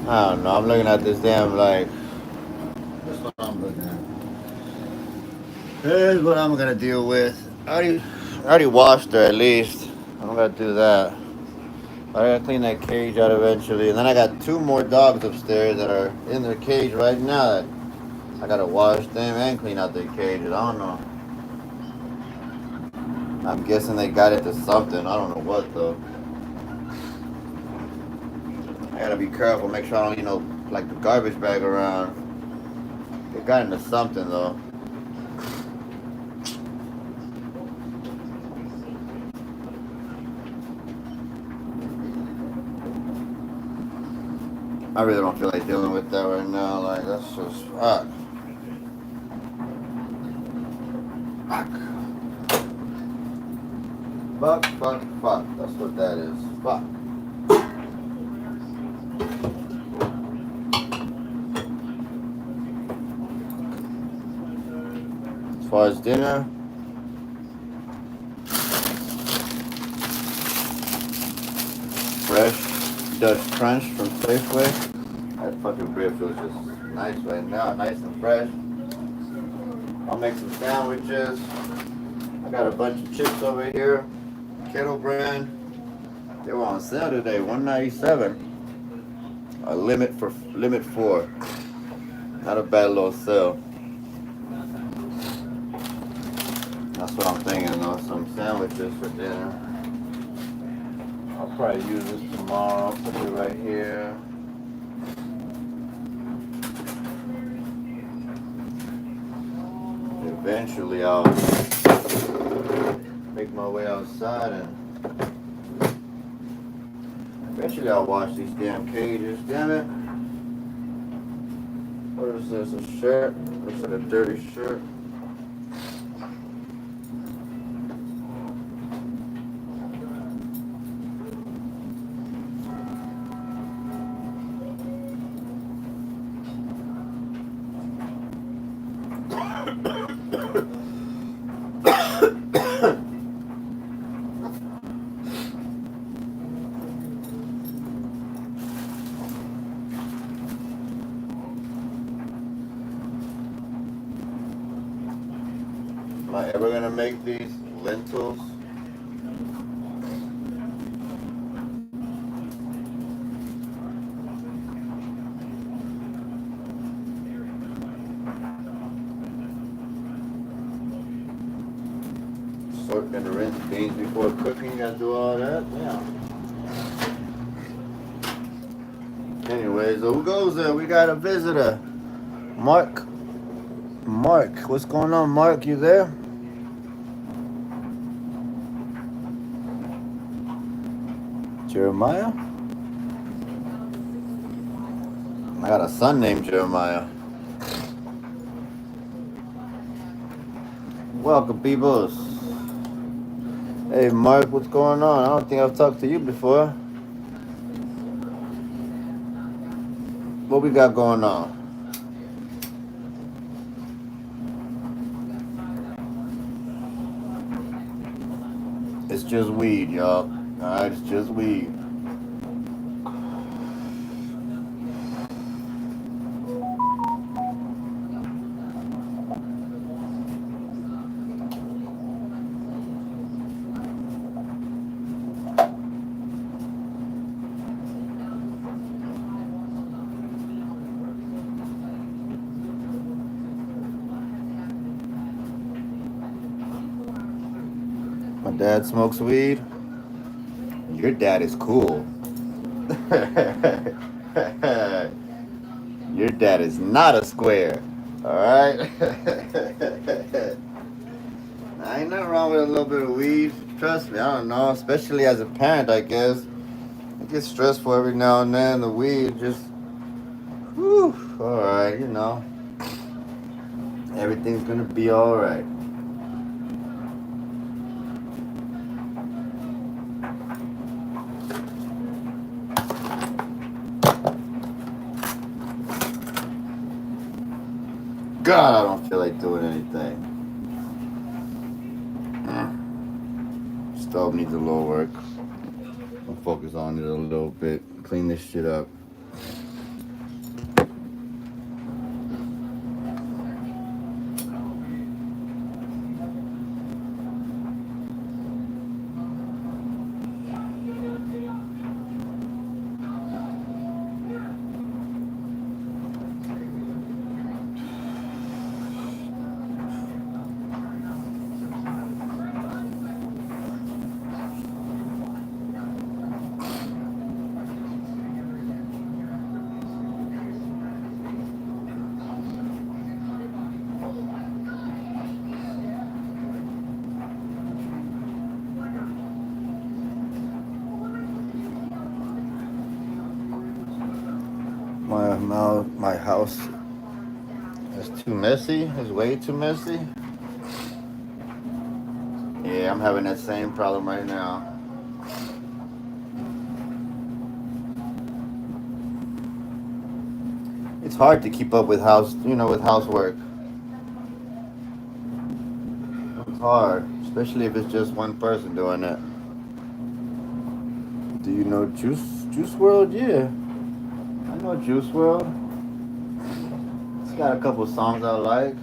I don't know. I'm looking at this damn like. That's what I'm looking at. Here's what I'm gonna deal with. I already washed her at least. I'm gonna do that. I gotta clean that cage out eventually, and then I got two more dogs upstairs that are in their cage right now. That I gotta wash them and clean out their cages. I don't know. I'm guessing they got into something. I don't know what though. I gotta be careful. Make sure I don't, like the garbage bag around. They got into something though. I really don't feel like dealing with that right now. Like that's just fuck. Fuck. Fuck. Fuck. Fuck. That's what that is. Fuck. As far as dinner, fresh Dutch Crunch from Safeway. That fucking bread feels just nice right now, nice and fresh. I'll make some sandwiches. I got a bunch of chips over here. Kettle brand. They were on sale today, 197. A limit four. Not a bad little sale. That's what I'm thinking though. Some sandwiches for dinner. I'll probably use this tomorrow. I'll put it right here. Eventually I'll make my way outside and eventually I'll wash these damn cages. Damn it. What is this? A shirt? Looks like a dirty shirt. Am I ever gonna make these lentils? Sort and rinse beans before cooking. You gotta do all that. Yeah. Anyways, who goes there? We got a visitor. Mark. Mark, what's going on, Mark? You there? Jeremiah? I got a son named Jeremiah. Welcome, peoples. Hey, Mark, what's going on? I don't think I've talked to you before. What we got going on? It's just weed, y'all. Alright, it's just weed. My dad smokes weed. Your dad is cool. Your dad is not a square. Alright? Ain't nothing wrong with a little bit of weed. Trust me, I don't know. Especially as a parent, I guess. It gets stressful every now and then. The weed just, whew, alright, Everything's gonna be alright. God, I don't feel like doing anything. Stove needs a little work. I'll focus on it a little bit. Clean this shit up. my house is too messy. It's way too messy. Yeah, I'm having that same problem right now. It's hard to keep up with with housework. It's hard, especially if it's just one person doing it. Do you know Juice World? Yeah, I know Juice World. It's got a couple songs I like.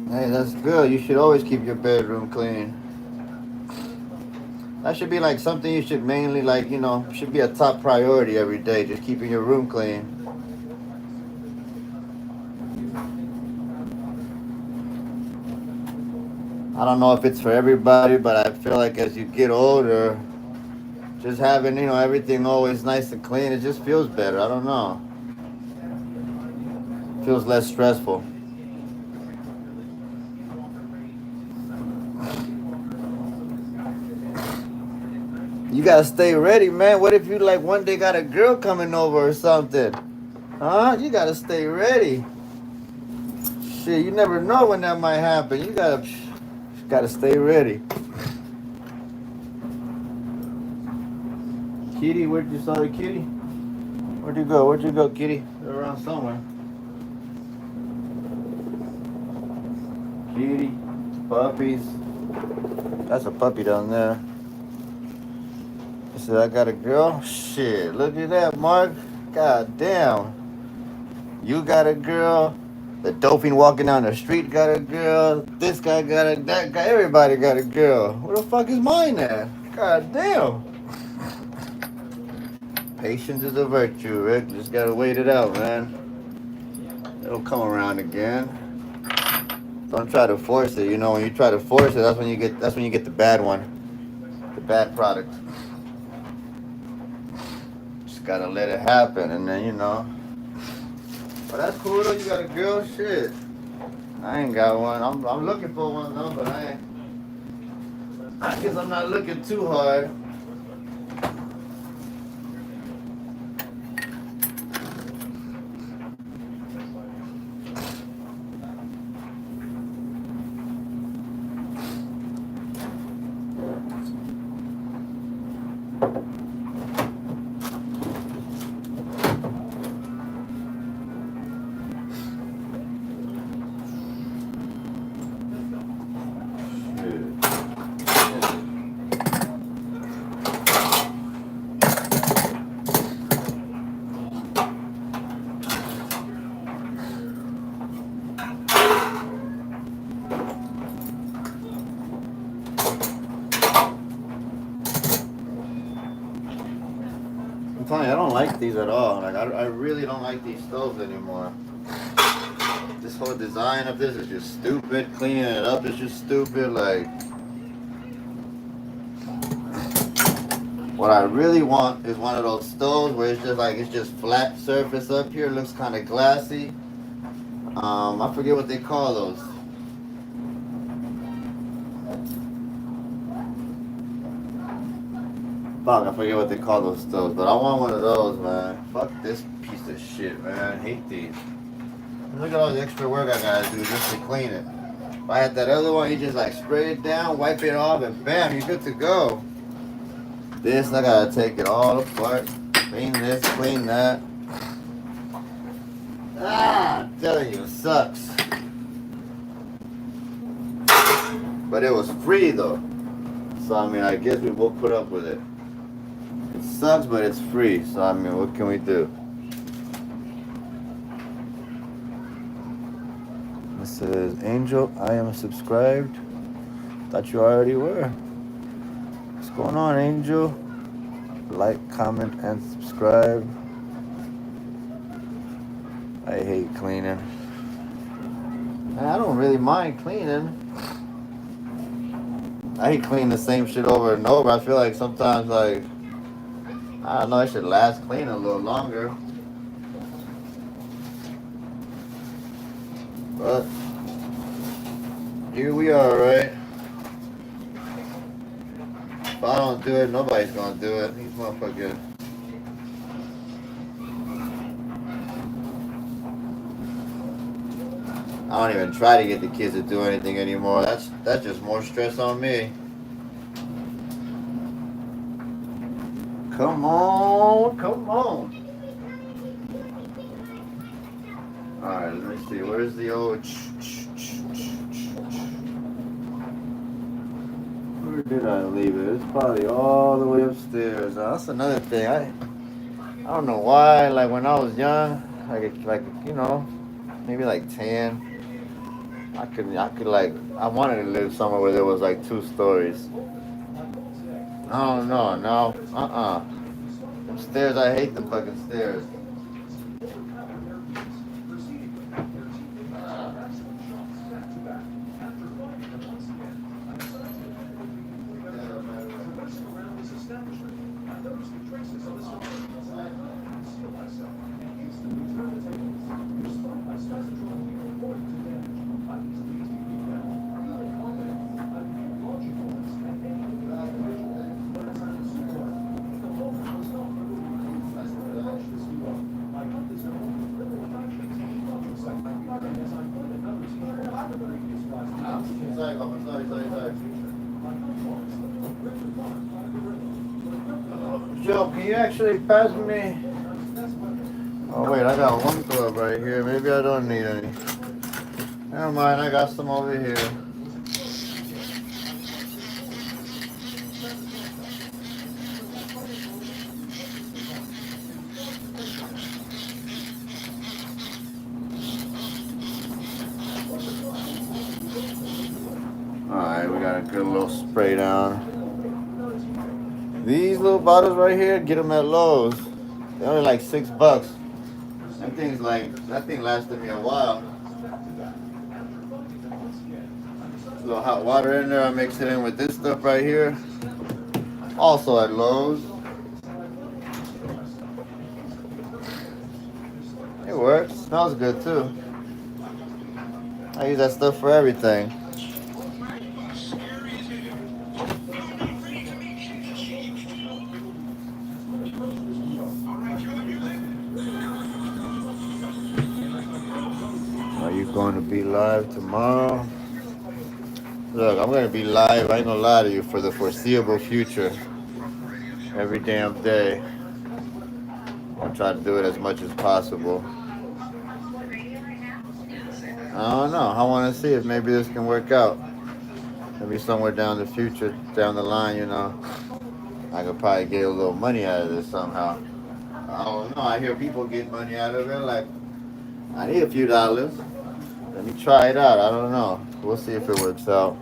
Hey, that's good. You should always keep your bedroom clean. That should be like something you should mainly should be a top priority every day, just keeping your room clean. I don't know if it's for everybody, but I feel like as you get older, just having, everything always nice and clean, it just feels better. I don't know. Feels less stressful. You gotta stay ready, man. What if you like one day got a girl coming over or something? Huh? You gotta stay ready. Shit, you never know when that might happen. You gotta stay ready. Kitty, where'd you saw the kitty? Where'd you go? Where'd you go, kitty? They're around somewhere. Kitty, puppies. That's a puppy down there. He said, I got a girl? Shit, look at that, Mark. God damn. You got a girl. The dolphin walking down the street got a girl. This guy got that guy. Everybody got a girl. Where the fuck is mine at? God damn. Patience is a virtue, Rick. Just gotta wait it out, man. It'll come around again. Don't try to force it. When you try to force it, that's when you get the bad one, the bad product. Just gotta let it happen, and then. But that's cool though. You got a girl, shit. I ain't got one. I'm looking for one though, but I guess I'm not looking too hard. I'm telling you, I don't like these at all. Like, I really don't like these stoves anymore. This whole design of this is just stupid. Cleaning it up is just stupid. Like, what I really want is one of those stoves where it's just flat surface up here. It looks kind of glassy. I forget what they call those. Fuck, I forget what they call those stoves, but I want one of those, man. Fuck this piece of shit, man. I hate these. Look at all the extra work I gotta do just to clean it. If I had that other one, you just like spray it down, wipe it off, and bam, you're good to go. This, I gotta take it all apart. Clean this, clean that. I'm telling you, it sucks. But it was free though. So I mean, I guess we will put up with it. It sucks, but it's free. So I mean, what can we do? It says, Angel, I am subscribed. Thought you already were. What's going on, Angel? Like, comment, and subscribe. I hate cleaning. I don't really mind cleaning. I hate cleaning the same shit over and over. I feel like sometimes, like, I don't know, it should last clean a little longer. But here we are, right? If I don't do it, nobody's gonna do it. These motherfuckers. I don't even try to get the kids to do anything anymore. That's just more stress on me. Come on, come on. Alright, let me see. Where's the old... Where did I leave it? It's probably all the way upstairs. That's another thing. I don't know why. Like when I was young, like you know, maybe like 10. I could like I wanted to live somewhere where there was like 2 stories. I don't know. No. Them stairs. I hate the fucking stairs. Joe, can you actually pass me? Oh wait, I got one glove right here. Maybe I don't need any. Never mind, I got some over here. Alright, we got a good little spray down. These little bottles right here, get them at Lowe's. They're only like $6. That thing lasted me a while. A little hot water in there. I mix it in with this stuff right here. Also at Lowe's. It works. Smells good too. I use that stuff for everything. Are you going to be live tomorrow? Look, I'm going to be live, I ain't going to lie to you, for the foreseeable future. Every damn day. I'll try to do it as much as possible. I don't know. I want to see if maybe this can work out. Maybe somewhere down the future, down the line, you know, I could probably get a little money out of this somehow. I don't know. I hear people get money out of it. Like, I need a few dollars. Let me try it out. I don't know. We'll see if it works out.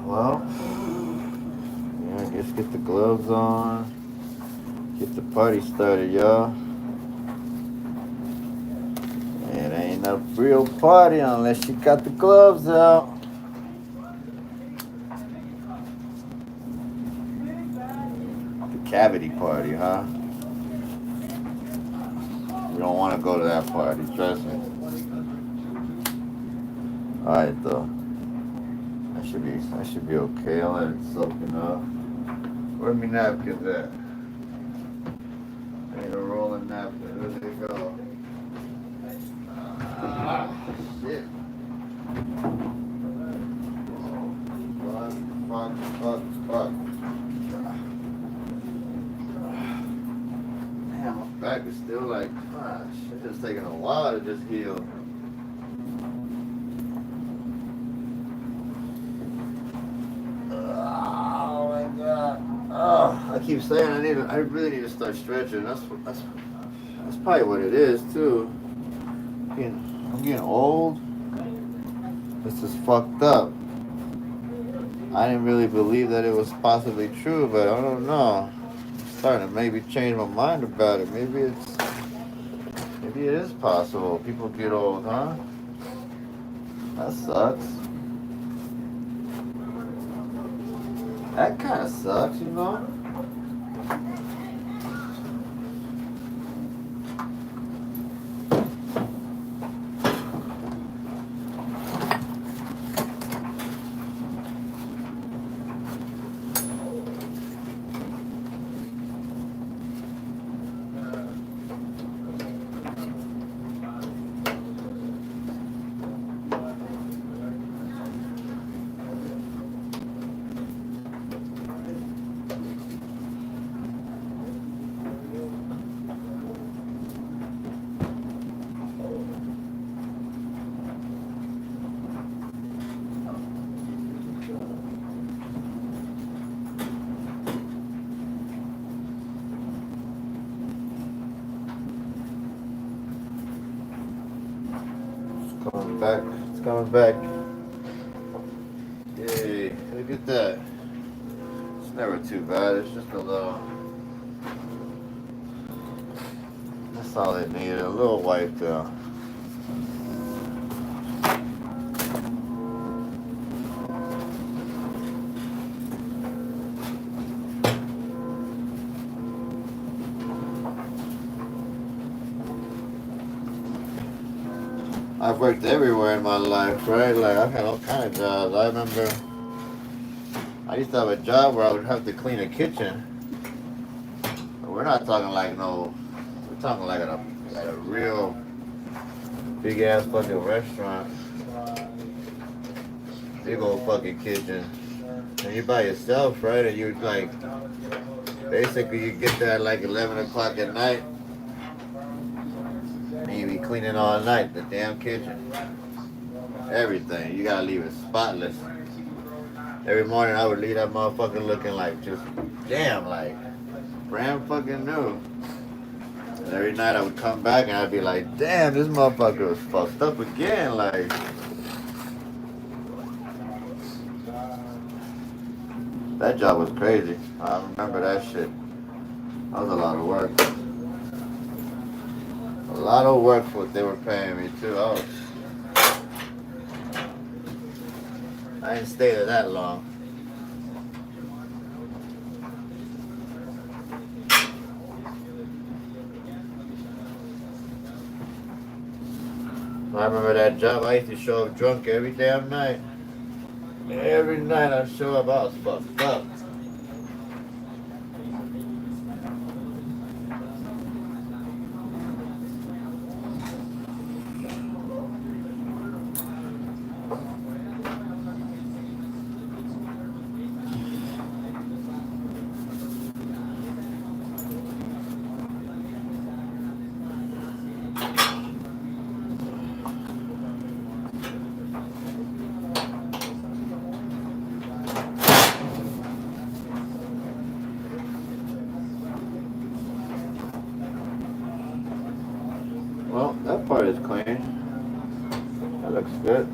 Well, yeah, I guess get the gloves on. Get the party started, y'all. It ain't a real party unless you got the gloves out. The cavity party, huh? We don't want to go to that party, trust me. Alright though. I should be okay. I'll let it soak enough. Where my napkins at? I need a rolling napkin. Where they go? Shit. Fuck. Damn, my back is still like, it's just taking a while to just heal. Oh my god. Oh, I keep saying I really need to start stretching. That's probably what it is too. I'm getting old. This is fucked up. I didn't really believe that it was possibly true, but I don't know. I'm starting to maybe change my mind about it. Maybe it is possible. People get old, huh? That sucks. That kind of sucks, you know? It's coming back. It's coming back. Yay. Look at that. It's never too bad. It's just a little. That's all it needed. A little wipe down. I've worked everywhere in my life, right? Like I've had all kind of jobs. I remember I used to have a job where I would have to clean a kitchen. But we're not talking like no. We're talking like at a real big ass fucking restaurant, big old fucking kitchen. And you're by yourself, right? And you like basically you get there at like 11 o'clock at night. And you be cleaning all night, the damn kitchen. Everything. You gotta leave it spotless. Every morning I would leave that motherfucker looking like just damn, like brand fucking new. And every night I would come back and I'd be like, damn, this motherfucker was fucked up again. Like, that job was crazy. I remember that shit. That was a lot of work. A lot of work for what they were paying me too. I didn't stay there that long. I remember that job. I used to show up drunk every damn night. Every night I show up, I was fucked up. Well, that part is clean. That looks good.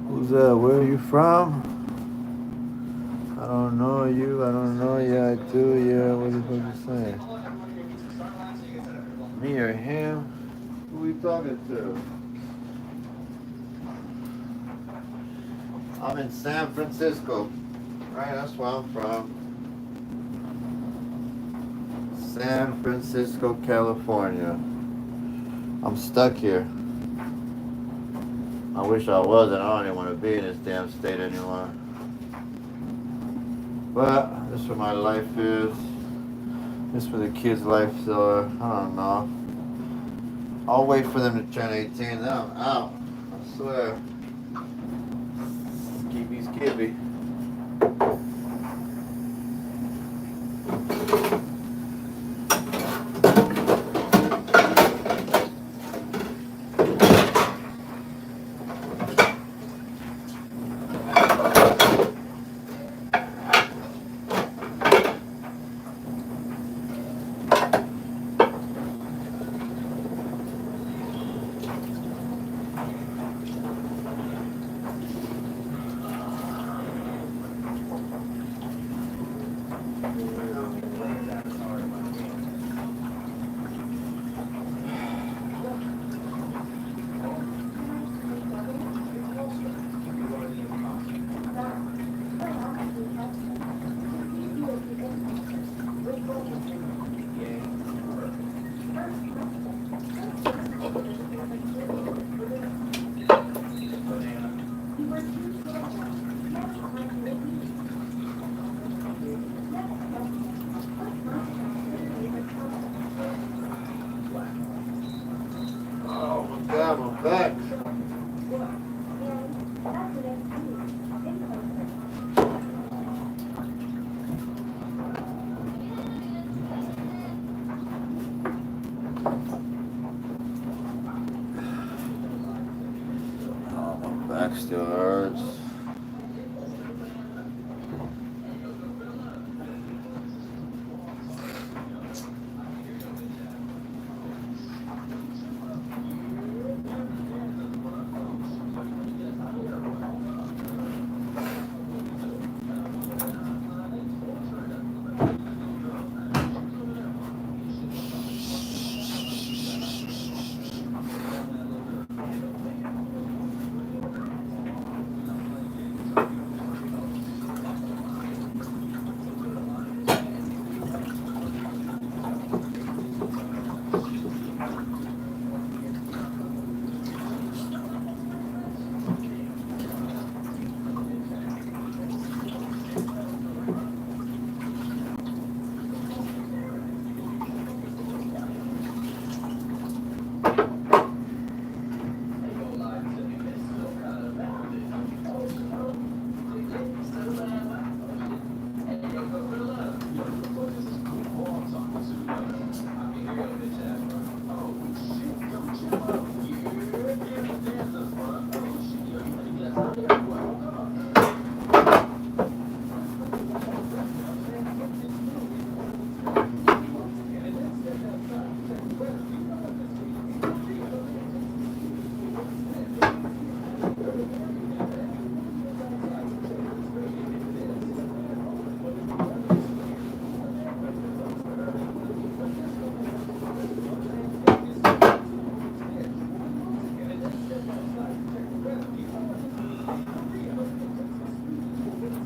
Who's that? Where are you from? I don't know you. I don't know you. I do. Yeah. What are you supposed to say? Me or him? Who we talking to? I'm in San Francisco. Right, that's where I'm from. San Francisco, California. I'm stuck here. I wish I wasn't. I don't even want to be in this damn state anymore. But this is where my life is. This is where the kids' lives are. I don't know. I'll wait for them to turn 18. Then I'm out. I swear. Skippy, skippy. Oh my God, my back. Oh, my back still hurts.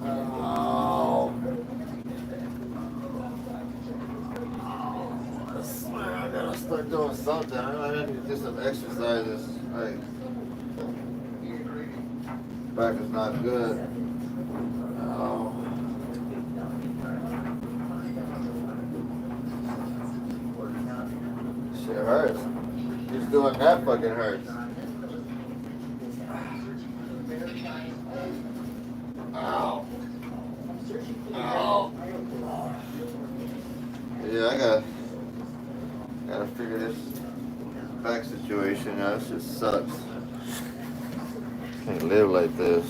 Oh, I swear I gotta start doing something. I need to do some exercises. Like, back is not good. Oh, shit hurts. Just doing that fucking hurts. Ow. Ow. Yeah, gotta figure this back situation out. This just sucks. Can't live like this.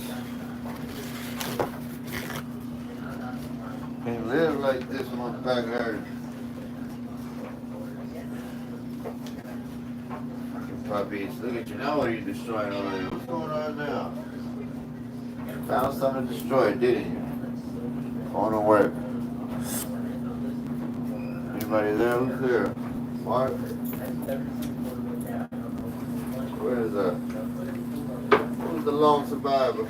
Can't live like this when my back hurts. Fucking puppies. Look at you now. What are you destroying already? What's going on now? Found something to destroy, didn't you? Going to work. Anybody there? Who's there? Mark? Where is that? Who's the lone survivor?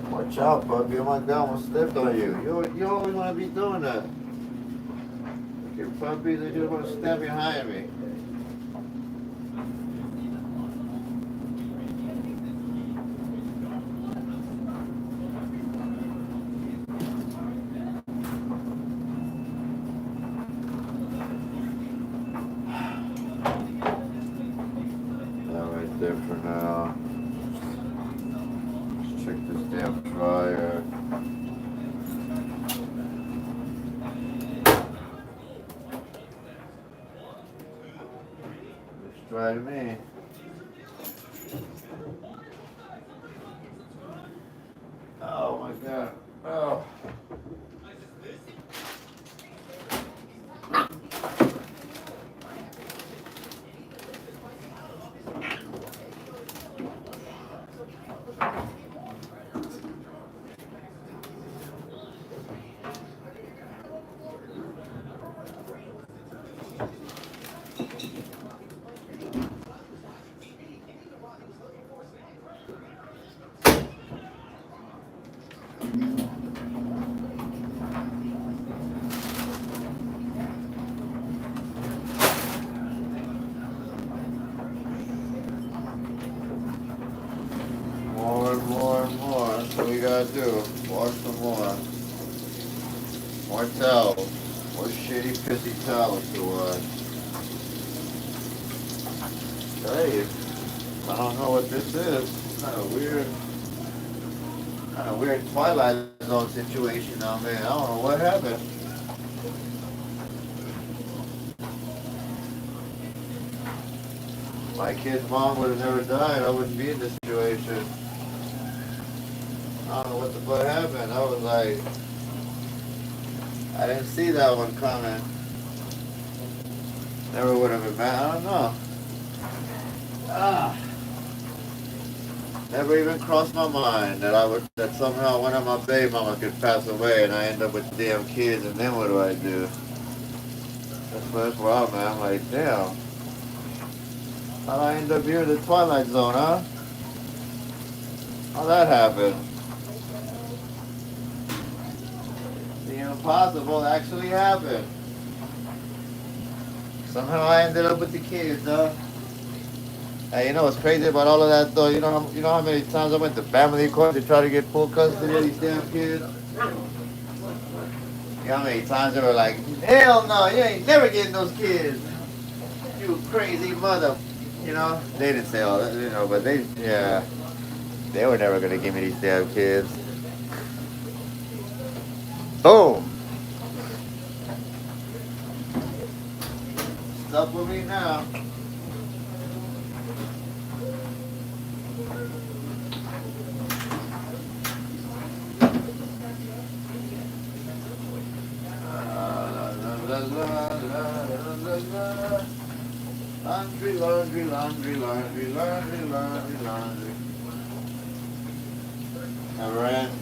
Watch out, puppy. Oh my God, I almost stepped on you. You always want to be doing that. Your puppies, they just want to stand behind me. right to me. Oh my god. Oh. More and more and more. That's what we gotta do. Wash some more. More towels. More shitty, pissy towels to wash. Hey, I don't know what this is. Kind of weird Twilight Zone situation now, man. I don't know what happened. My kid's mom would have never died. I wouldn't be in this situation. I don't know what the fuck happened. I was like, I didn't see that one coming. Never would have been mad. I don't know. Ah. Never even crossed my mind that somehow one of my baby mamas could pass away and I end up with damn kids and then what do I do? That's where I'm at. I'm like, damn. How'd I end up here in the Twilight Zone, huh? How'd that happen? The impossible actually happened. Somehow I ended up with the kids, huh? Hey, you know what's crazy about all of that though? You know how many times I went to family court to try to get full custody of these damn kids? You know how many times they were like, hell no, you ain't never getting those kids. You crazy mother. You know? They didn't say all that, but yeah. They were never gonna give me these damn kids. Boom! Stuck with me now. Laundry, laundry, laundry, laundry, laundry, laundry, laundry. Never ends.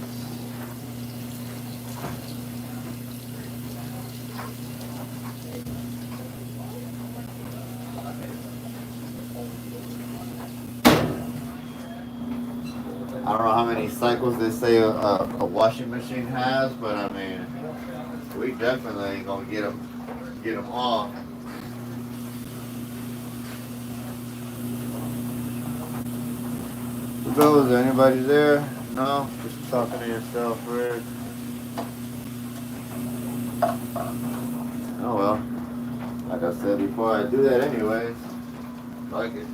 I don't know how many cycles they say a washing machine has, but I mean, we definitely ain't gonna get them all. Who goes? Anybody there? No? Just talking to yourself, Rick. Oh well. Like I said before, I do that anyways. Like it.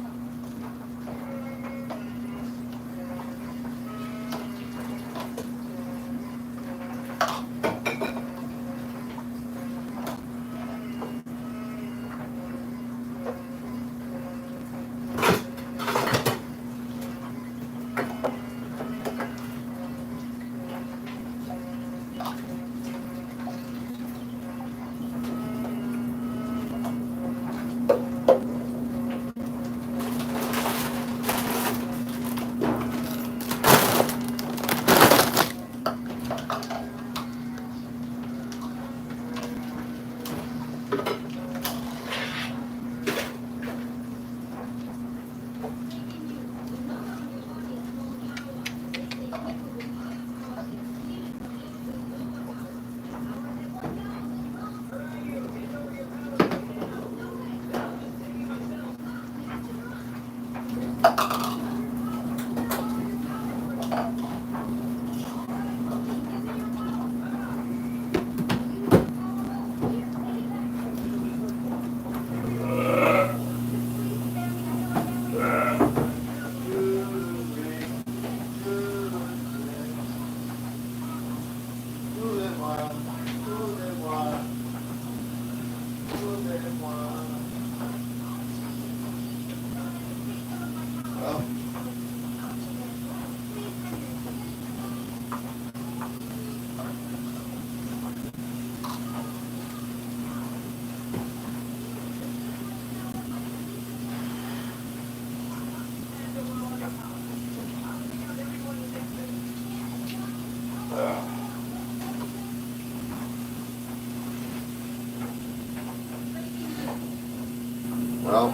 Well,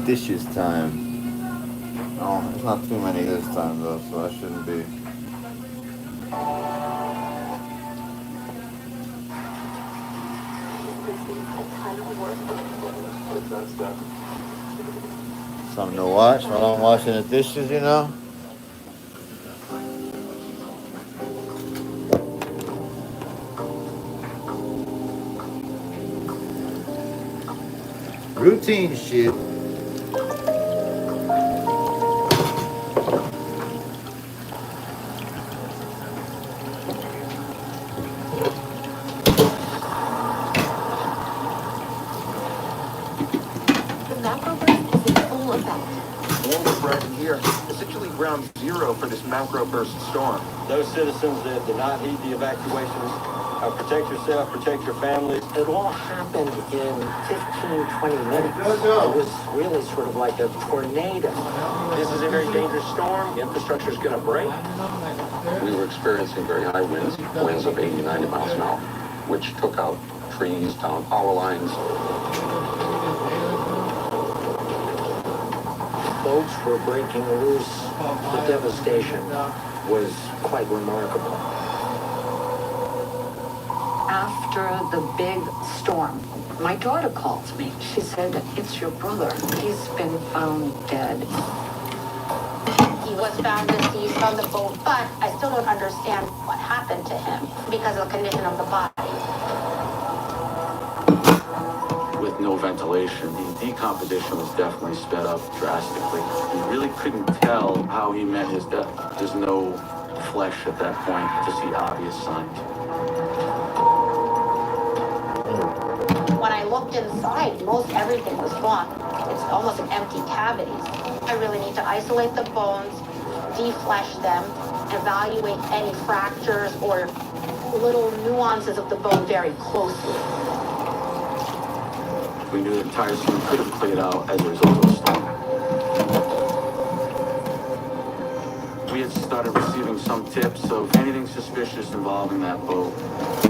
dishes time. Oh, there's not too many this time though, so I shouldn't be. Something to watch while I'm washing the dishes, you know? Routine shit. Ground zero for this macro burst storm. Those citizens that did not heed the evacuations, protect yourself, protect your families. It all happened in 15, 20 minutes. It was really sort of like a tornado. This is a very dangerous storm. The infrastructure is going to break. We were experiencing very high winds of 80, 90 miles an hour, which took out trees, down power lines. Boats were breaking loose. The devastation was quite remarkable. After the big storm, my daughter called me. She said, "It's your brother. He's been found dead." He was found deceased on the boat, but I still don't understand what happened to him because of the condition of the body. With no ventilation, the decomposition was definitely sped up drastically. We really couldn't tell how he met his death. There's no flesh at that point to see obvious signs. When I looked inside, most everything was gone. It's almost an empty cavities. I really need to isolate the bones, deflesh them, evaluate any fractures or little nuances of the bone very closely. We knew the entire scene could have played out as a result of the storm. We had started receiving some tips of anything suspicious involving that boat.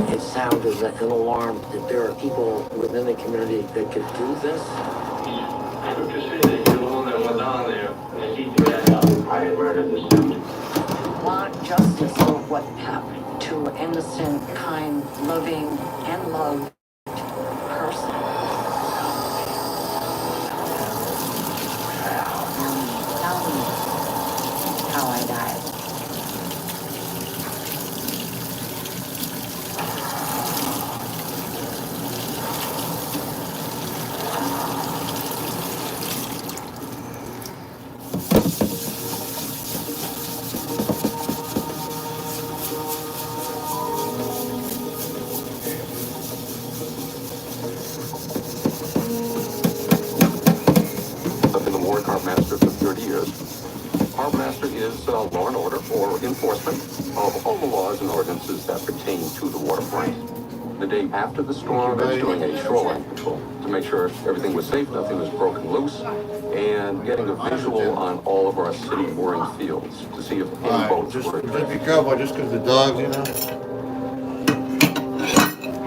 It sounded like an alarm that there are people within the community that could do this. Want justice for what happened to an innocent, kind, loving, and loved person. Tell me how I died. I've been the Warwick Harbor Master for 30 years. Harbor Master is law and order or enforcement of all the laws and ordinances that pertain to the waterfront. The day after the storm, I was doing a shoreline patrol to make sure everything was safe, nothing was broken loose, and getting a visual on all of our city mooring fields to see if any boats Just were be adrift. careful, just because the dogs, you know.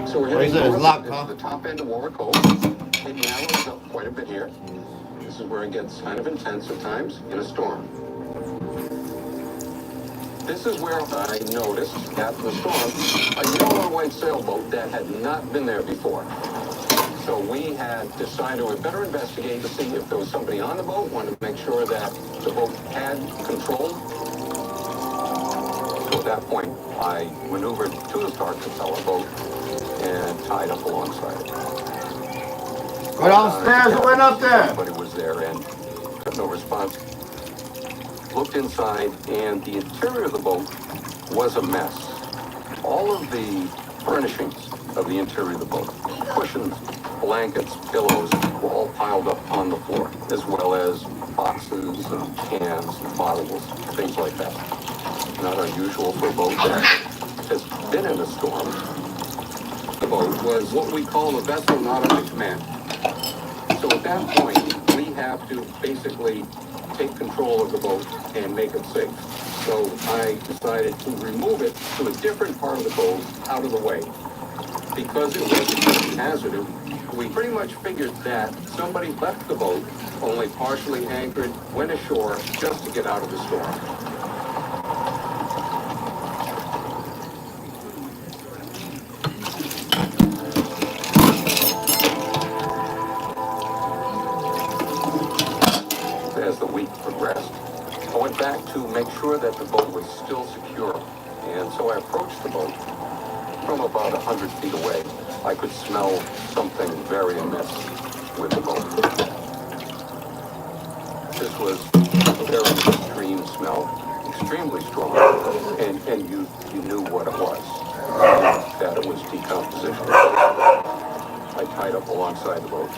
So we're What is heading it? It's north locked, into huh? the top end of Warwick Cove. It narrows up quite a bit here. This is where it gets kind of intense at times in a storm. This is where I noticed, after the storm, a yellow and white sailboat that had not been there before. So we had decided we better investigate to see if there was somebody on the boat, wanted to make sure that the boat had control. So at that point, I maneuvered to the start propeller boat and tied up alongside it. Go downstairs, who went up there? Everybody was there and got no response. Looked inside, and the interior of the boat was a mess. All of the furnishings of the interior of the boat, cushions, blankets, pillows, were all piled up on the floor, as well as boxes and cans and bottles, things like that. Not unusual for a boat that has been in a storm. The boat was what we call a vessel not under command. So at that point, we have to basically take control of the boat and make it safe. So I decided to remove it to a different part of the boat out of the way. Because it was a hazard, we pretty much figured that somebody left the boat, only partially anchored, went ashore just to get out of the storm. As the week progressed, I went back to make sure that the boat was still secure. And so I approached the boat from about 100 feet away. I could smell something very amiss with the boat. This was a very extreme smell, extremely strong, and you knew what it was, that it was decomposition. I tied up alongside the boat.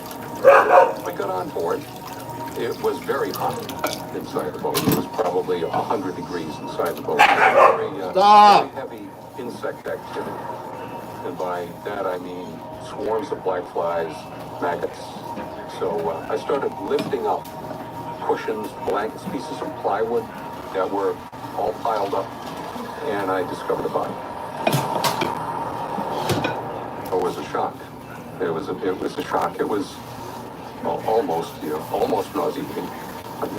We got on board. It was very hot inside the boat. It was probably 100 degrees inside the boat. Very heavy insect activity. And by that I mean swarms of black flies, maggots. So I started lifting up cushions, blankets, pieces of plywood that were all piled up, and I discovered a body. It was a shock. It was a shock. It was almost nauseating.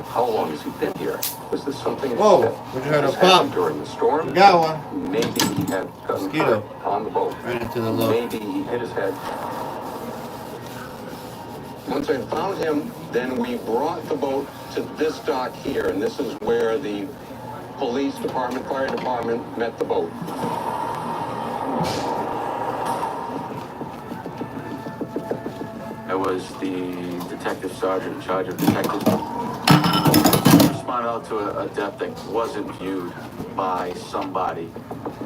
How long has he been here? Was this something that has happened during the storm? We got one. Maybe he had gotten hurt on the boat. Right into the look. Maybe he hit his head. Once I found him, then we brought the boat to this dock here, and this is where the police department, fire department met the boat. I was the detective sergeant in charge of detectives. Responded out to a death that wasn't viewed by somebody.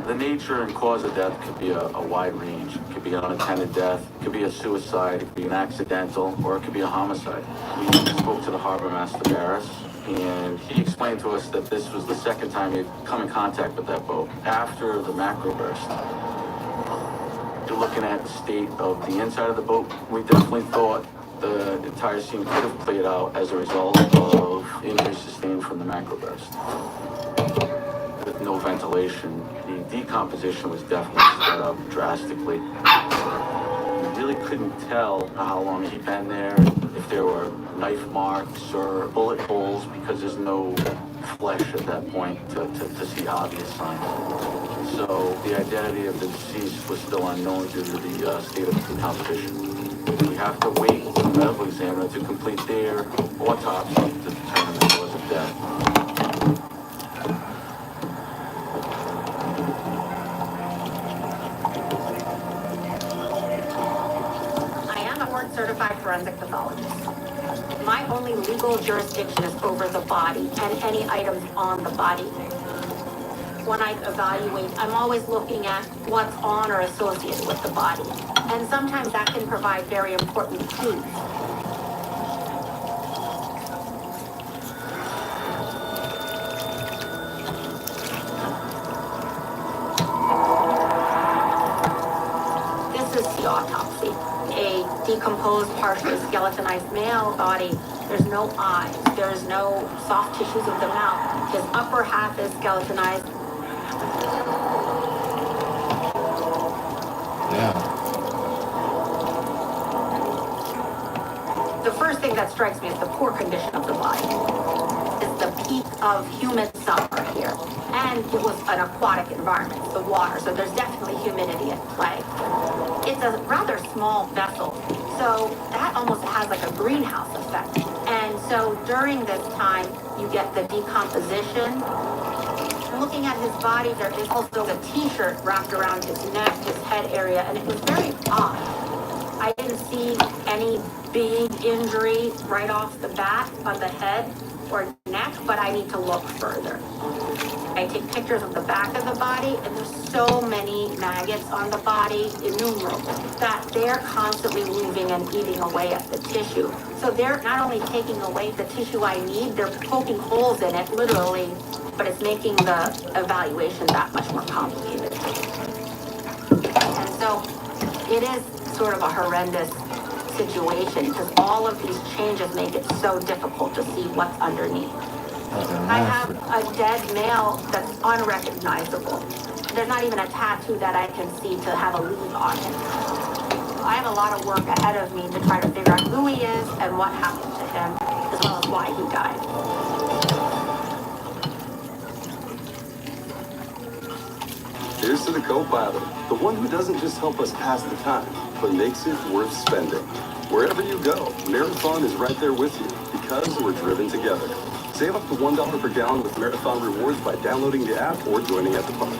The nature and cause of death could be a wide range. It could be an unattended death, it could be a suicide, it could be an accidental, or it could be a homicide. We spoke to the harbor master Barris, and he explained to us that this was the second time he'd come in contact with that boat after the macro burst. You're looking at the state of the inside of the boat. We definitely thought the entire scene could have played out as a result of injuries sustained from the macro burst. With no ventilation, the decomposition was definitely sped up drastically. We really couldn't tell how long he'd been there, if there were knife marks or bullet holes, because there's no flesh at that point to see obvious signs. So the identity of the deceased was still unknown due to the state of decomposition. We have to wait for the medical examiner to complete their autopsy to determine the cause of death. I am a board-certified forensic pathologist. My only legal jurisdiction is over the body and any items on the body. When I evaluate, I'm always looking at what's on or associated with the body. And sometimes that can provide very important clues. This is the autopsy. A decomposed, partially skeletonized male body. There's no eyes. There's no soft tissues of the mouth. His upper half is skeletonized. The first thing that strikes me is the poor condition of the body. It's the peak of humid summer here. And it was an aquatic environment, the water, so there's definitely humidity at play. It's a rather small vessel, so that almost has like a greenhouse effect. And so during this time, you get the decomposition. Looking at his body, there is also a t-shirt wrapped around his neck, his head area, and it was very odd. I didn't see any big injury right off the bat on the head or neck, but I need to look further. I take pictures of the back of the body, and there's so many maggots on the body, innumerable, that they're constantly moving and eating away at the tissue. So they're not only taking away the tissue I need, they're poking holes in it, literally, but it's making the evaluation that much more complicated. And so it is sort of a horrendous situation because all of these changes make it so difficult to see what's underneath. I have a dead male that's unrecognizable. There's not even a tattoo that I can see to have a lead on it. I have a lot of work ahead of me to try to figure out who he is and what happened to him, as well as why he died. Here's to the co-pilot, the one who doesn't just help us pass the time, but makes it worth spending. Wherever you go, Marathon is right there with you because we're driven together. Save up to $1 per gallon with Marathon Rewards by downloading the app or joining at the pump.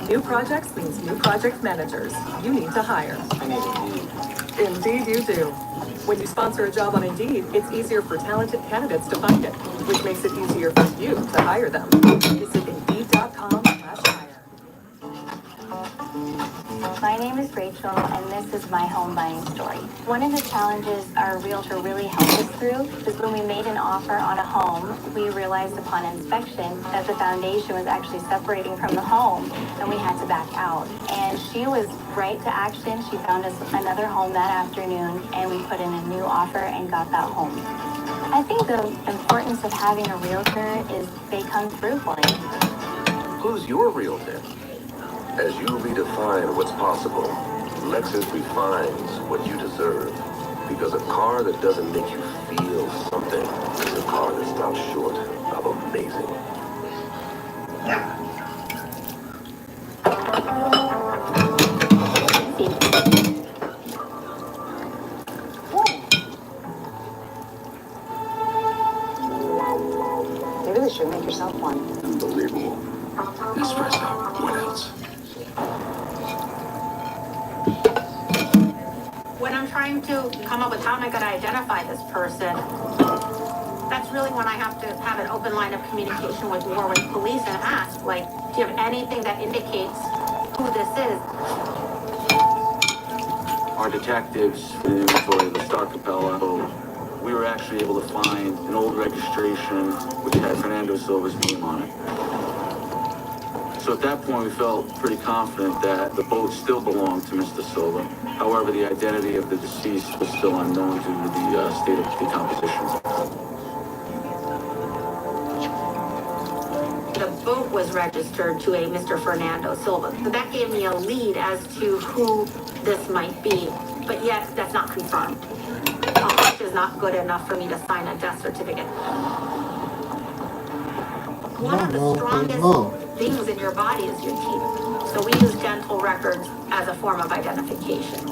New projects means new project managers. You need to hire. I need Indeed you do. When you sponsor a job on Indeed, it's easier for talented candidates to find it, which makes it easier for you to hire them. Visit Indeed.com/hire. My name is Rachel, and this is my home buying story. One of the challenges our realtor really helped us through is when we made an offer on a home, we realized upon inspection that the foundation was actually separating from the home, and we had to back out. And she was right to action. She found us another home that afternoon, and we put in a new offer and got that home. I think the importance of having a realtor is they come through for you. Who's your realtor? As you redefine what's possible, Lexus refines what you deserve. Because a car that doesn't make you feel something is a car that stops short of amazing. You really should make yourself one. Unbelievable. Espresso. What else? When I'm trying to come up with how am I going to identify this person, that's really when I have to have an open line of communication with Warwick Police and ask, like, do you have anything that indicates who this is? Our detectives, in the inventory of the Star Capella, we were actually able to find an old registration which had Fernando Silva's name on it. So at that point, we felt pretty confident that the boat still belonged to Mr. Silva. However, the identity of the deceased was still unknown due to the state of decomposition. The boat was registered to a Mr. Fernando Silva. So that gave me a lead as to who this might be, but yet that's not confirmed. A hunch is not good enough for me to sign a death certificate. One of the strongest things in your body is your teeth. So we use dental records as a form of identification.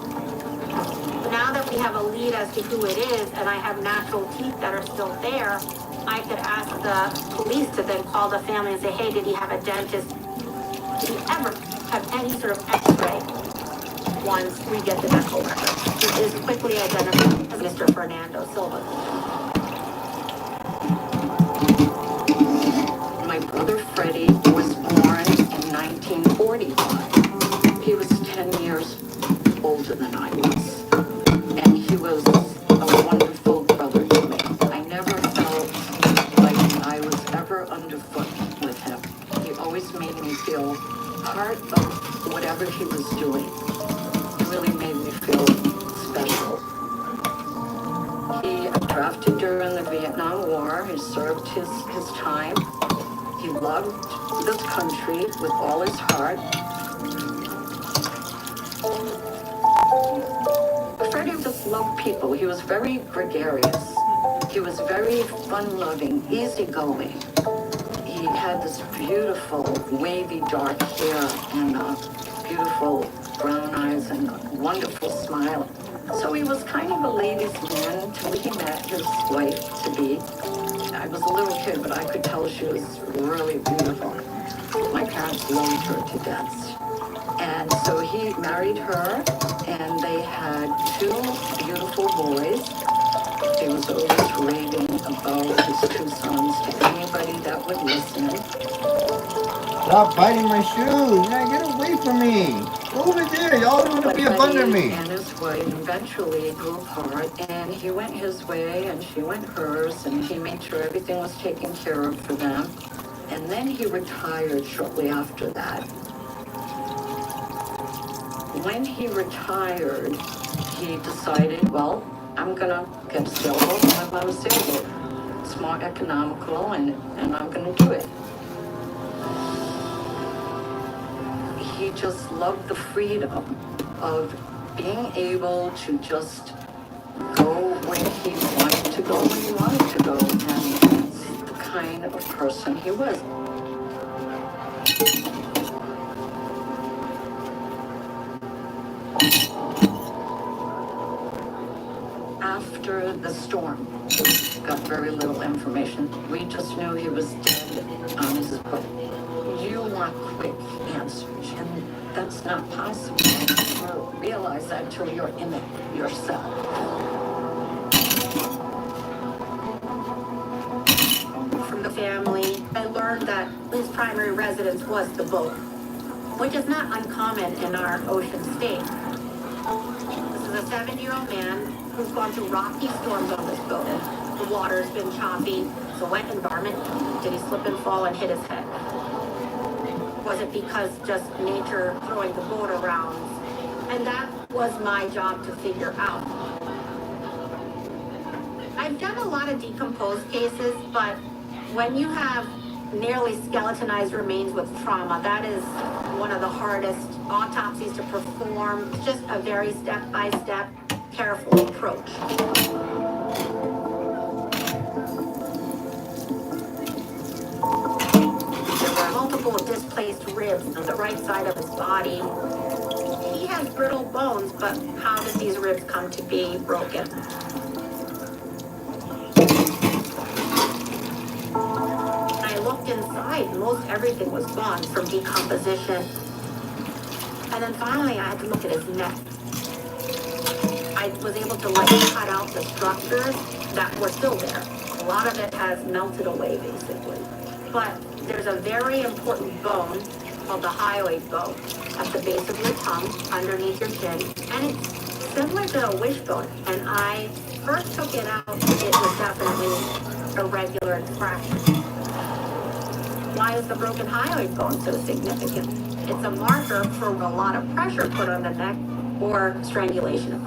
Now that we have a lead as to who it is, and I have natural teeth that are still there, I could ask the police to then call the family and say, hey, did he have a dentist? Did he ever have any sort of x-ray once we get the dental record? He is quickly identified as Mr. Fernando Silva. My brother Freddie was born in 1945. He was 10 years older than I was. And he was a wonderful brother to me. I never felt like I was ever underfoot with him. He always made me feel part of whatever he was doing. He really made me feel special. He drafted during the Vietnam War. He served his time. He loved this country with all his heart. Freddie just loved people. He was very gregarious. He was very fun-loving, easygoing. He had this beautiful wavy dark hair and beautiful brown eyes and a wonderful smile. So he was kind of a ladies' man until he met his wife-to-be. I was a little kid, but I could tell she was really beautiful. My parents loved her to death. And so he married her, and they had 2 beautiful boys. He was always raving about his 2 sons to anybody that would listen. Stop biting my shoes, man! Get away from me! Go over there! Y'all don't want to be up under me! And his wife eventually grew apart, and he went his way, and she went hers, and he made sure everything was taken care of for them. And then he retired shortly after that. When he retired, he decided, well, I'm gonna get a sailboat, and I'm gonna have a sailboat. It's more economical, and I'm gonna do it. He just loved the freedom of being able to just go where he wanted to go when he wanted to go, and that's the kind of person he was. After the storm, got very little information. We just knew he was dead on his foot. You want quick answers, and that's not possible. You don't realize that till you're in it yourself. From the family, I learned that his primary residence was the boat, which is not uncommon in our ocean state. This is a 7-year-old man who's gone through rocky storms on this boat. The water's been choppy, it's a wet environment. Did he slip and fall and hit his head? Was it because just nature throwing the boat around? And that was my job to figure out. I've done a lot of decomposed cases, but when you have nearly skeletonized remains with trauma, that is one of the hardest autopsies to perform. It's just a very step-by-step, careful approach. There were multiple displaced ribs on the right side of his body. He has brittle bones, but how did these ribs come to be broken? I looked inside, most everything was gone from decomposition. And then finally I had to look at his neck. I was able to cut out the structures that were still there. A lot of it has melted away basically. But there's a very important bone called the hyoid bone at the base of your tongue, underneath your chin. And it's similar to a wishbone. And I first took it out, it was definitely a regular extraction. Why is the broken hyoid bone so significant? It's a marker for a lot of pressure put on the neck or strangulation.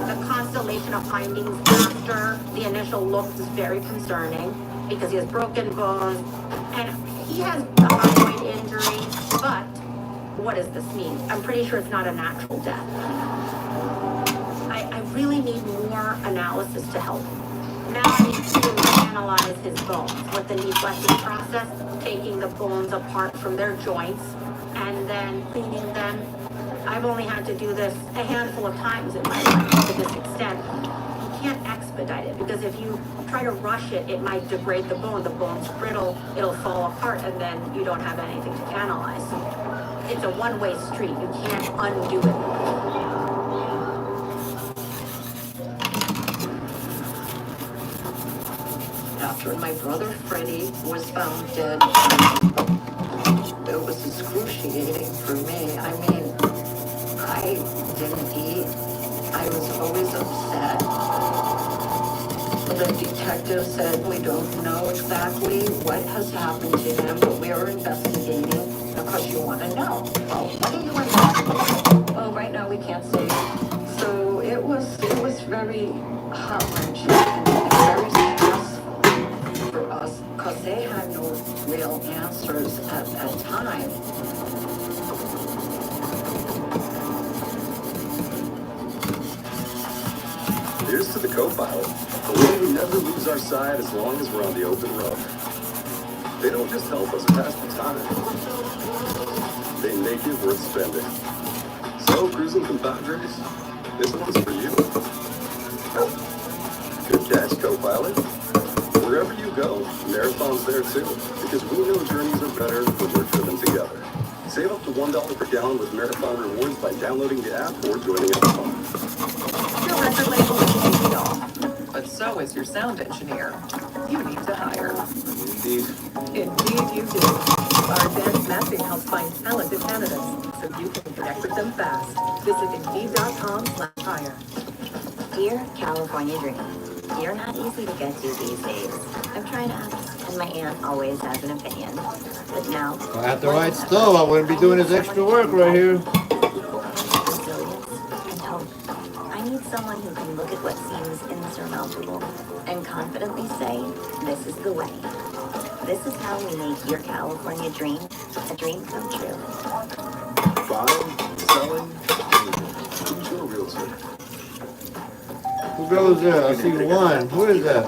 The constellation of findings after the initial look is very concerning because he has broken bones and he has a hyoid injury, but what does this mean? I'm pretty sure it's not a natural death. I really need more analysis to help. Now I need to analyze his bones with the deflexing process, taking the bones apart from their joints and then cleaning them. I've only had to do this a handful of times in my life to this extent. You can't expedite it because if you try to rush it, it might degrade the bone. The bone's brittle, it'll fall apart, and then you don't have anything to analyze. It's a one-way street. You can't undo it. After my brother Freddie was found dead, it was excruciating for me. I mean, I didn't eat. I was always upset. The detective said, we don't know exactly what has happened to him, but we are investigating. Of course, you want to know. Well, what are you investigating? Well, right now we can't say. So it was very heart-wrenching and very stressful for us because they had no real answers at that time. Here's to the co-pilot, the one who never leaves our side as long as we're on the open road. They don't just help us pass the time. They make it worth spending. So, cruising compadres, this one's for you. Good catch, co-pilot. Wherever you go, Marathon's there too, because we know journeys are better when we're driven together. Save up to $1 per gallon with Marathon Rewards by downloading the app or joining at the pump. Your record label is paid off, but so is your sound engineer. You need to hire. Indeed. Indeed you do. Our advanced matching helps find talented candidates, so you can connect with them fast. Visit Indeed.com/hire. Dear California Dream, you're not easy to get to these days. I've tried apps, and my aunt always has an opinion. But now, If I had the right stove, I wouldn't be doing this extra work right here. resilience and hope. I need someone who can look at what seems insurmountable and confidently say, this is the way. This is how we make your California dream a dream come true. Buying, selling, who's your realtor? Who goes there? I see one. Who is that?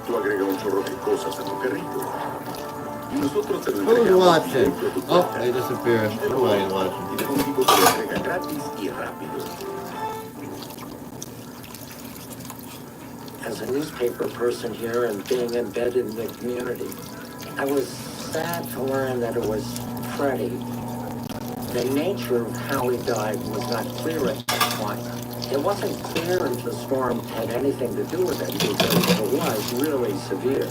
Tú agrega un chorro de cosas a tu carrito. Y nosotros te lo Who's entregamos watching? dentro de tu Oh, cuenta. they disappeared. Nobody's watching. Y contigo te lo entrega gratis y rápido. As a newspaper person here and being embedded in the community, I was sad to learn that it was Freddie. The nature of how he died was not clear at that point. It wasn't clear if the storm had anything to do with it, because it was really severe.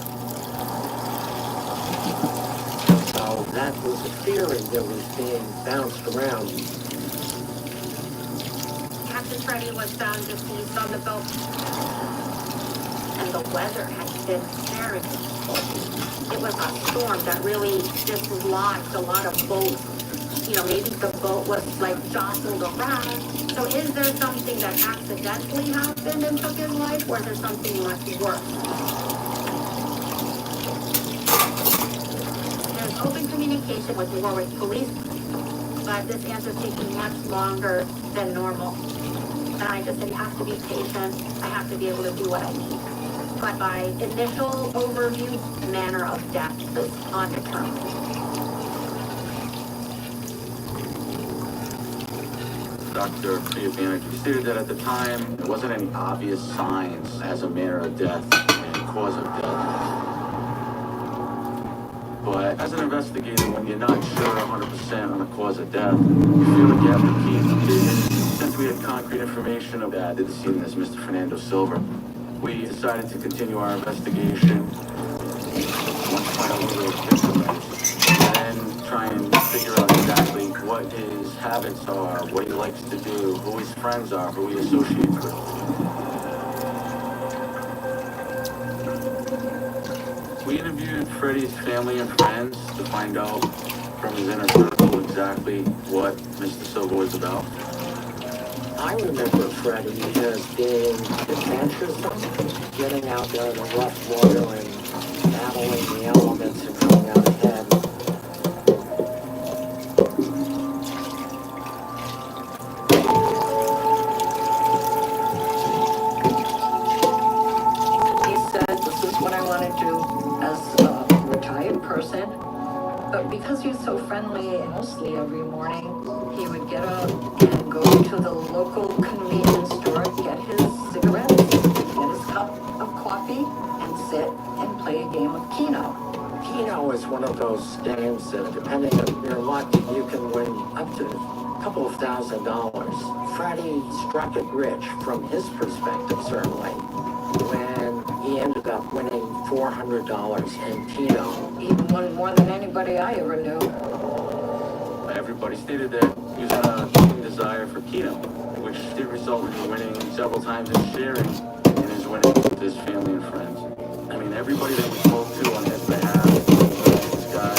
So that was a theory that was being bounced around. Captain Freddie was found deceased on the boat, and the weather had been very difficult. It was a storm that really dislodged a lot of boats. You know, maybe the boat was like jostled around. So is there something that accidentally happened and took his life, or is there something much worse? There's open communication with Warwick Police, but this answer's taking much longer than normal. And I just said, you have to be patient. I have to be able to do what I need. But by initial overview, manner of death is undetermined. Dr. Priyapanik, you stated that at the time, there wasn't any obvious signs as a manner of death and cause of death. But as an investigator, when you're not sure 100% on the cause of death, you feel like you have to keep digging. Since we had concrete information that the decedent is Mr. Fernando Silva, we decided to continue our investigation. Once find out what and then try and figure out exactly what his habits are, what he likes to do, who his friends are, who he associates with. We interviewed Freddie's family and friends to find out from his inner circle exactly what Mr. Silva was about. I remember Freddie as being adventuresome, getting out there in the rough water and battling the elements and coming out ahead. He said, this is what I want to do as a retired person. But because he was so friendly, mostly every morning, he would get up and go to the local convenience store, get his cigarettes, get his cup of coffee, and sit and play a game of Keno. Keno is one of those games that, depending on your luck, you can win up to a couple of $1,000s. Freddie struck it rich, from his perspective, certainly, when he ended up winning $400 in Keno. He won more than anybody I ever knew. Everybody stated that he was a keen desire for Keno, which did result in him winning several times and sharing in his winnings with his family and friends. I mean, everybody that we spoke to on his behalf, this guy.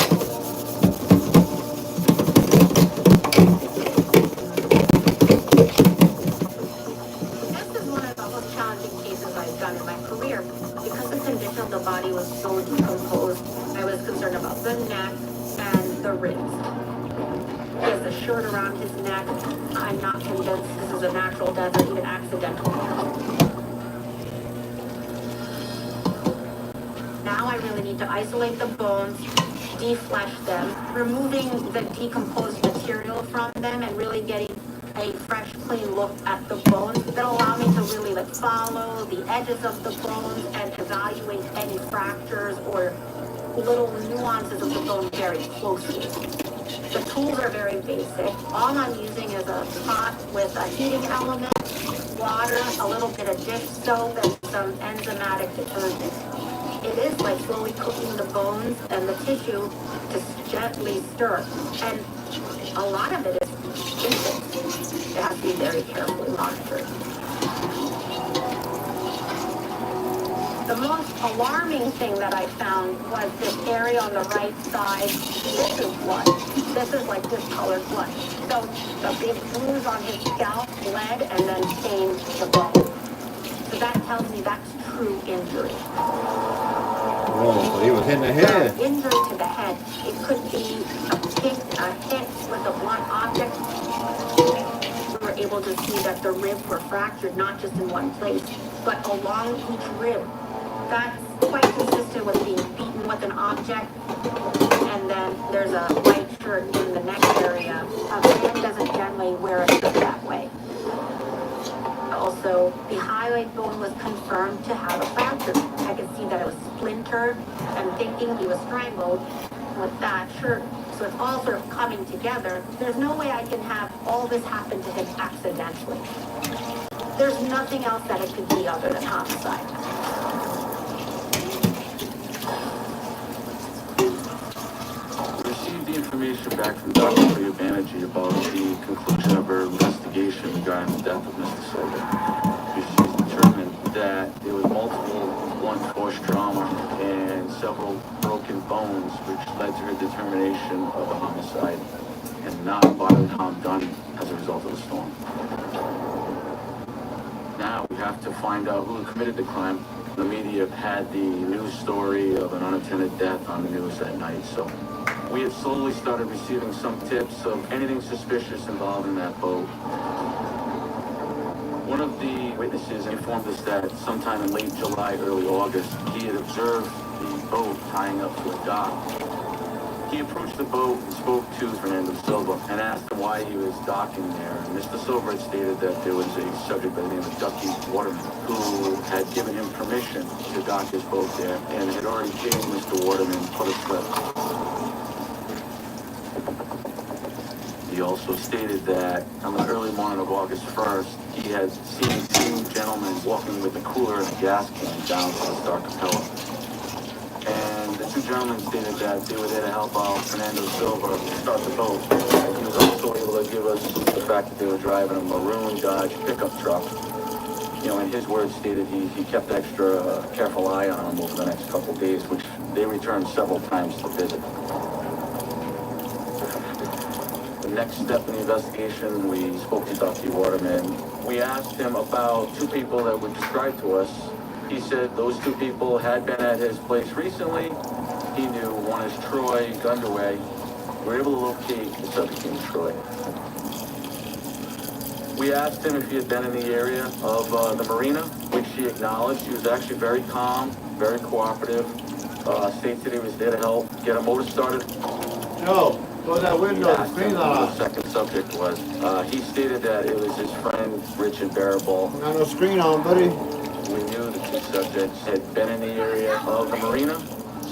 This is one of the most challenging cases I've done in my career. Because the condition of the body was so decomposed, I was concerned about the neck and the ribs. He has a shirt around his neck. I'm not convinced this is a natural death or even accidental death. Now I really need to isolate the bones, deflesh them, removing the decomposed material from them and really getting a fresh, clean look at the bones that'll allow me to really follow the edges of the bones and evaluate any fractures or little nuances of the bone very closely. The tools are very basic. All I'm using is a pot with a heating element, water, a little bit of dish soap, and some enzymatic detergent. It is like slowly cooking the bones and the tissue to gently stir. And a lot of it is basic. It has to be very carefully monitored. The most alarming thing that I found was this area on the right side. This is blood. This is like discolored blood. So the big bruise on his scalp bled and then stained the bone. So that tells me that's true injury. Oh, so he was in the head. Injury to the head. It could be a hit with a blunt object. We were able to see that the ribs were fractured, not just in one place, but along each rib. That's quite consistent with being beaten with an object. And then there's a white shirt in the neck area. A man doesn't generally wear a shirt that way. Also, the highlight bone was confirmed to have a fracture. I could see that it was splintered and thinking he was strangled with that shirt. So it's all sort of coming together. There's no way I can have all this happen to him accidentally. There's nothing else that it could be other than homicide. We received the information back from Dr. Priya Banerjee about the conclusion of her investigation regarding the death of Mr. Silva. She's determined that there was multiple blunt force trauma and several broken bones, which led to her determination of a homicide and not bodily harm done as a result of the storm. Now we have to find out who committed the crime. The media had the news story of an unattended death on the news that night, so we had slowly started receiving some tips of anything suspicious involved in that boat. One of the witnesses informed us that sometime in late July, early August, he had observed the boat tying up to a dock. He approached the boat and spoke to Fernando Silva and asked him why he was docking there. And Mr. Silva had stated that there was a subject by the name of Ducky Waterman who had given him permission to dock his boat there and had already paid Mr. Waterman for the slip. He also stated that on the early morning of August 1st, he had seen two gentlemen walking with a cooler and a gas can down to the Star Capella. And the two gentlemen stated that they were there to help out Fernando Silva start the boat. And he was also able to give us the fact that they were driving a maroon Dodge pickup truck. You know, in his words stated he kept extra careful eye on them over the next couple of days, which they returned several times to visit. The next step in the investigation, we spoke to Dr. Waterman. We asked him about two people that were described to us. He said those two people had been at his place recently. He knew one is Troy Gundaway. We were able to locate the subject named Troy. We asked him if he had been in the area of the marina, which he acknowledged. He was actually very calm, very cooperative. States that he was there to help get a motor started. No, close that window, the screen's not The on. second subject was, he stated that it was his friend, Richard Baraball. Got no screen on, buddy. We knew the two subjects had been in the area of the marina.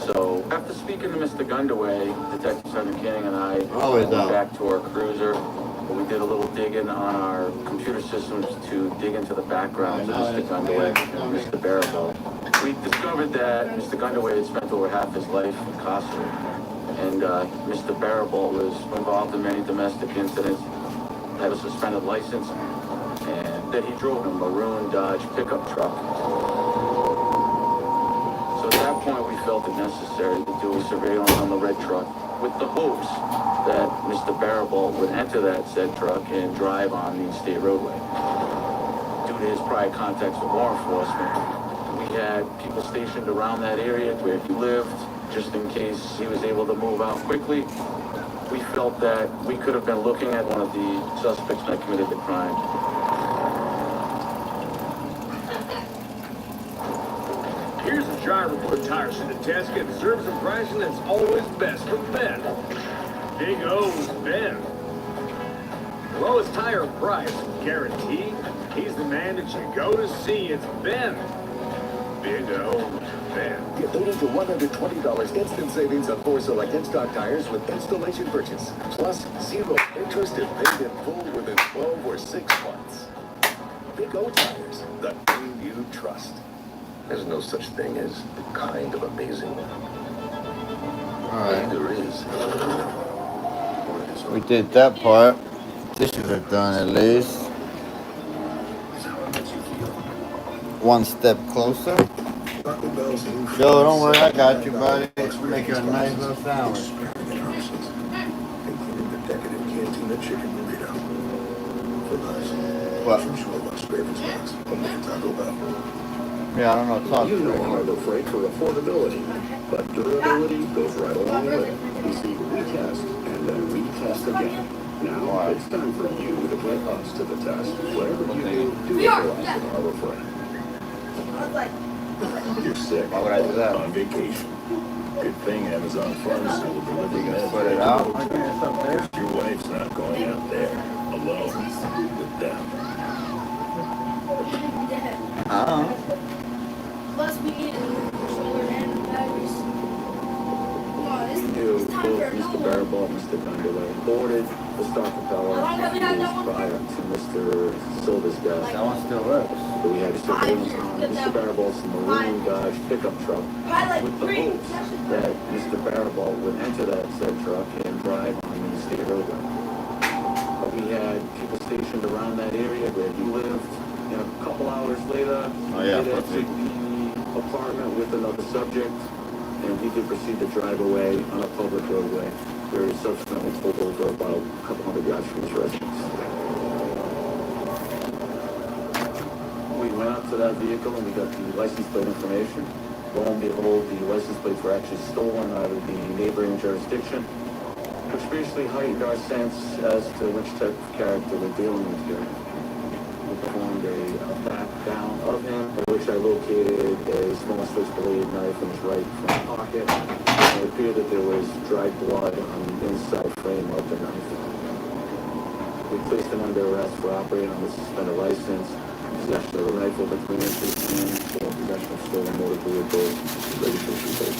So after speaking to Mr. Gundaway, Detective Sergeant King and I went back to our cruiser. We did a little digging on our computer systems to dig into the backgrounds of Mr. Gundaway and Mr. Baraball. We discovered that Mr. Gundaway had spent over half his life incarcerated. And Mr. Baraball was involved in many domestic incidents, had a suspended license, and that he drove a maroon Dodge pickup truck. So at that point, we felt it necessary to do a surveillance on the red truck with the hopes that Mr. Baraball would enter that said truck and drive on the state roadway. Due to his prior contacts with law enforcement, we had people stationed around that area where he lived, just in case he was able to move out quickly. We felt that we could have been looking at one of the suspects that committed the crime. Here's a driver who put tires in the test and deserves a pricing that's always best for Ben. Big O's Ben. Lowest tire price, guaranteed. He's the man that you go to see. It's Ben. Big O's Ben. Get $30 to $120 instant savings on 4 select in-stock tires with installation purchase. Plus, 0 interest if paid in full within 12 or 6 months. Big O Tires, the thing you trust. There's no such thing as kind of amazing. Alright. There is. We did that part. Dishes are done at least. One step closer. Joe, don't worry, I got you, buddy. Make you a nice little sandwich. Including the decadent cantina chicken burrito. For us. What? From sure Los favorite spots. From Taco Bell. Yeah, I don't know. Talk You to know me. Harbor Freight for affordability. But durability goes right along with it. You see, we test and then retest again. Now it's time for you to put us to the test. Whatever you do utilize the Harbor Freight. You're sick. Why would I do that? On vacation. Good thing Amazon Funds will deliver You meds. gonna put it out? I guess up there. Your wife's not going out there alone with them. Plus, we need a controller and batteries. Both Mr. Baraball and Mr. Gunderley boarded the Star Propeller prior to Mr. Silver's death. That one still works. So we had surveillance on Mr. Baraball's Marine Dodge pickup truck with the hopes that Mr. Baraball would enter that said truck and drive on the state roadway. But we had people stationed around that area where he lived. And a couple hours later, Oh, yeah, he did exit the apartment with another subject, and he did proceed to drive away on a public roadway, where he subsequently pulled over about a couple hundred yards from his residence. We went up to that vehicle and we got the license plate information. Lo and behold, the license plates were actually stolen out of the neighboring jurisdiction, which basically heightened our sense as to which type of character we're dealing with here. We performed a pat down of him, in which I located a small switchblade knife in his right front pocket. It appeared that there was dried blood on the inside frame of the knife. We placed him under arrest for operating on the suspended license, possession of a rifle between his hands, or possession of stolen motor vehicles, registration plate.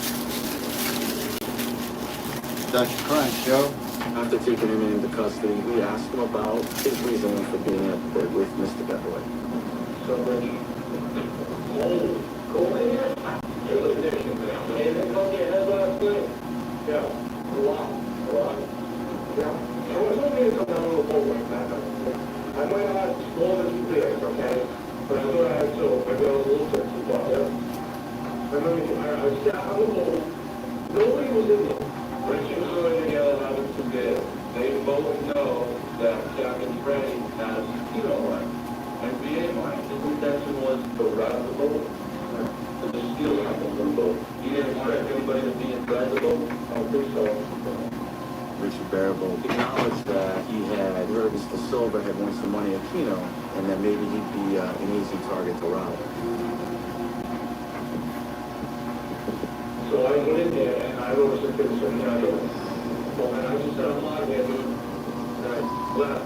Dutch Crunch, Joe. After taking him into custody, we asked him about his reasoning for being at with Mr. Beverly. I might not have more than you did, okay? But I thought I had two. Maybe I was a little bit too far, yeah? I remember I sat on the boat. Nobody was in there. When you saw it together, I was too good. They both know that Jack and Freddie has keto line, NBA line. His intention was to rob the boat, to just steal something from the boat. He didn't expect anybody to be inside the boat. I don't think so. Richard Baraball acknowledged that he had heard Mr. Silver had won some money at Keno, and that maybe he'd be an easy target to rob. So I went in there and I noticed that there was some guy there. Well, and I just said, I'm out of here, dude. And I left.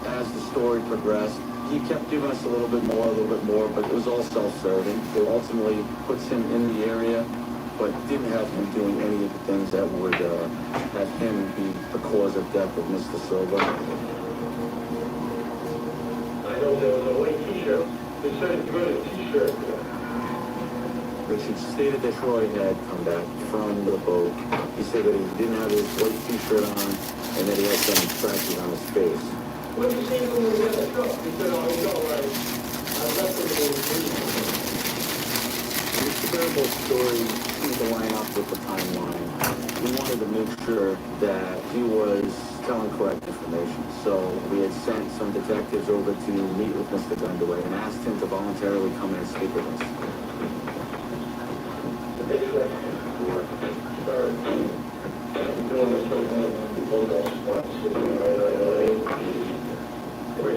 As the story progressed, he kept giving us a little bit more, but it was all self-serving. It ultimately puts him in the area, but didn't have him doing any of the things that would have him be the cause of death of Mr. Silva. I know there was a white t-shirt. They said it's good, a t-shirt. Richard stated that Troy had come back from the boat. He said that he didn't have his white t-shirt on and that he had some scratches on his face. What did you say when we were at the truck? He said, oh, you know, I left him in the Mr. Baraball's story seemed to line up with the timeline. We wanted to make sure that he was telling correct information. So we had sent some detectives over to meet with Mr. Gunderway and asked him to voluntarily come in and speak with us.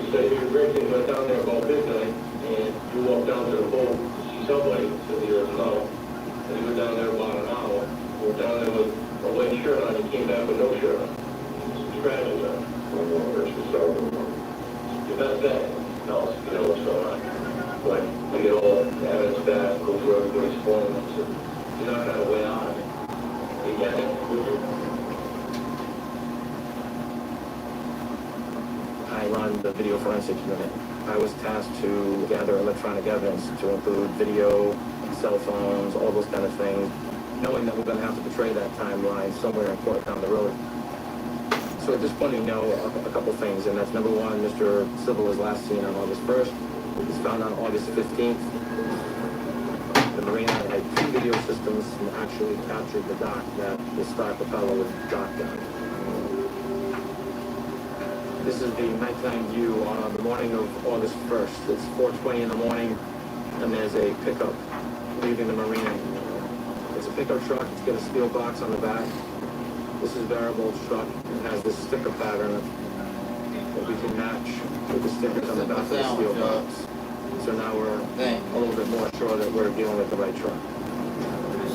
So you were drinking, went down there about midnight, and you walked down to the boat to see somebody, said you're no. And you were down there about an hour. You were down there with a white shirt on, you came back with no shirt on. Some scratches on. Your best bet? No, you know what's going on. But we get all the evidence back, go through everybody's phone, so you're not gonna way out of it. You get it? I run the video forensic unit. I was tasked to gather electronic evidence to include video, cell phones, all those kind of things, knowing that we're going to have to portray that timeline somewhere important down the road. So at this point, we know a couple things, and that's number one, Mr. Silva was last seen on August 1st. He was found on August 15th. The Marina had two video systems and actually captured the dock that the Star Propeller was docked on. This is the nighttime view on the morning of August 1st. It's 4:20 in the morning, and there's a pickup leaving the marina. pickup truck. It's got a steel box on the back. This is variable truck. It has this sticker pattern that we can match with the stickers on the back of the steel box. So now we're a little bit more sure that we're dealing with the right truck.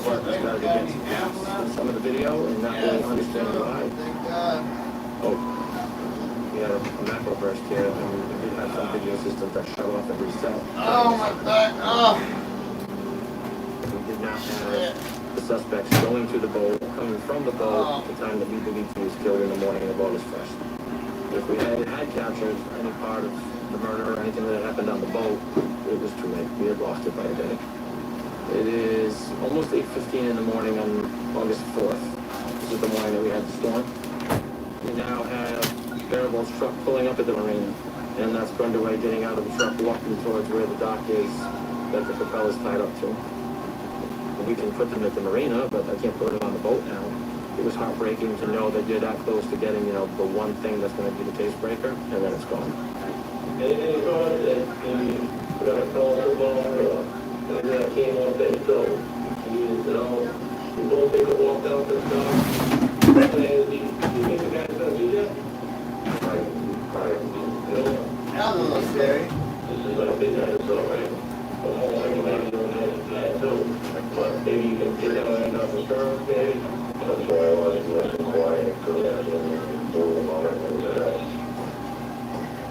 Started to get some gaps in some of the video and not really understanding why. Oh, we had a macro burst here, and we did have some video systems that shut off and reset. Oh my back! Oh. We did not have the suspects going to the boat, coming from the boat at the time that we believed he was killed in the morning of August 1st. If we had captured any part of the murder or anything that happened on the boat, it was too late. We had lost it by the day. It is almost 8:15 in the morning on August 4th. This is the morning that we had the storm. We now have Barable's truck pulling up at the marina, and that's Gundaway getting out of the truck, walking towards where the dock is that the propeller's tied up to. We can put them at the marina, but I can't put them on the boat now. It was heartbreaking to know that you're that close to getting, the one thing that's going to be the case breaker, and then it's gone. Anything going we're going to call the ball, and then I came off that go. We both take a walk down to the dock. Do you think the guy's going to be there? That one looks scary. This is like a big dinosaur, right? But maybe you can get down and up the stern, maybe. That's why I was nice and quiet, because I didn't move them all right.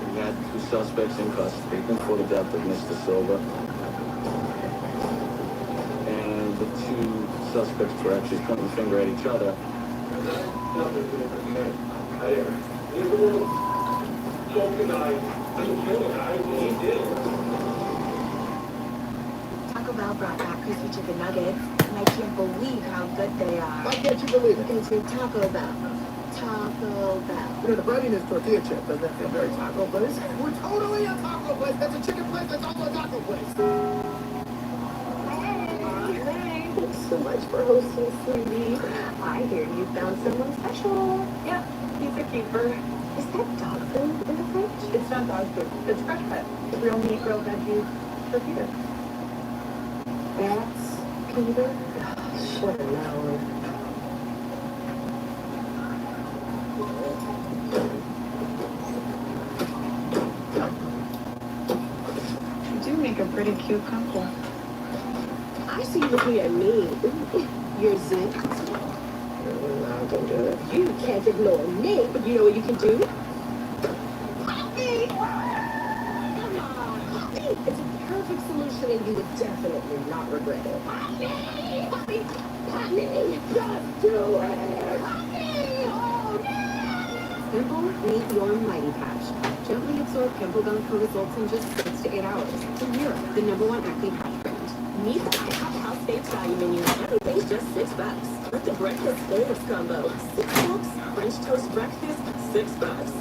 We had two suspects in custody for the death of Mr. Silva. And the two suspects were actually pointing the finger at each other. Taco Bell brought back crispy chicken nuggets, and I can't believe how good they are. Why can't you believe it? Because you're Taco Bell. Taco Bell. The breading is tortilla chip. Doesn't that feel very taco place? We're totally a taco place. That's a chicken place. That's also a taco place. Hey, thanks so much for hosting, sweetie. I hear you found someone special. Yeah, he's a keeper. Is that dog food in the fridge? It's not dog food. It's fresh cut. Real meat, real veggies for Peter. That's Peter? Should have known. You do make a pretty cute couple. I see you looking at me. You're zipped. No, don't do it. You can't ignore me, but you know what you can do? Puppy! Come on, Puppy! It's a perfect solution and you would definitely not regret it. Puppy! Puppy! Puppy! Just do it! Puppy! Oh, no! Simple, meet your Mighty Patch. Gently absorb pimple gum for results in just 6 to 8 hours. From Europe, the #1 acne patch brand. Meet the IHOP House Faves value menu. Everything's just $6. With the breakfast flavors combo, $6. French toast breakfast, $6.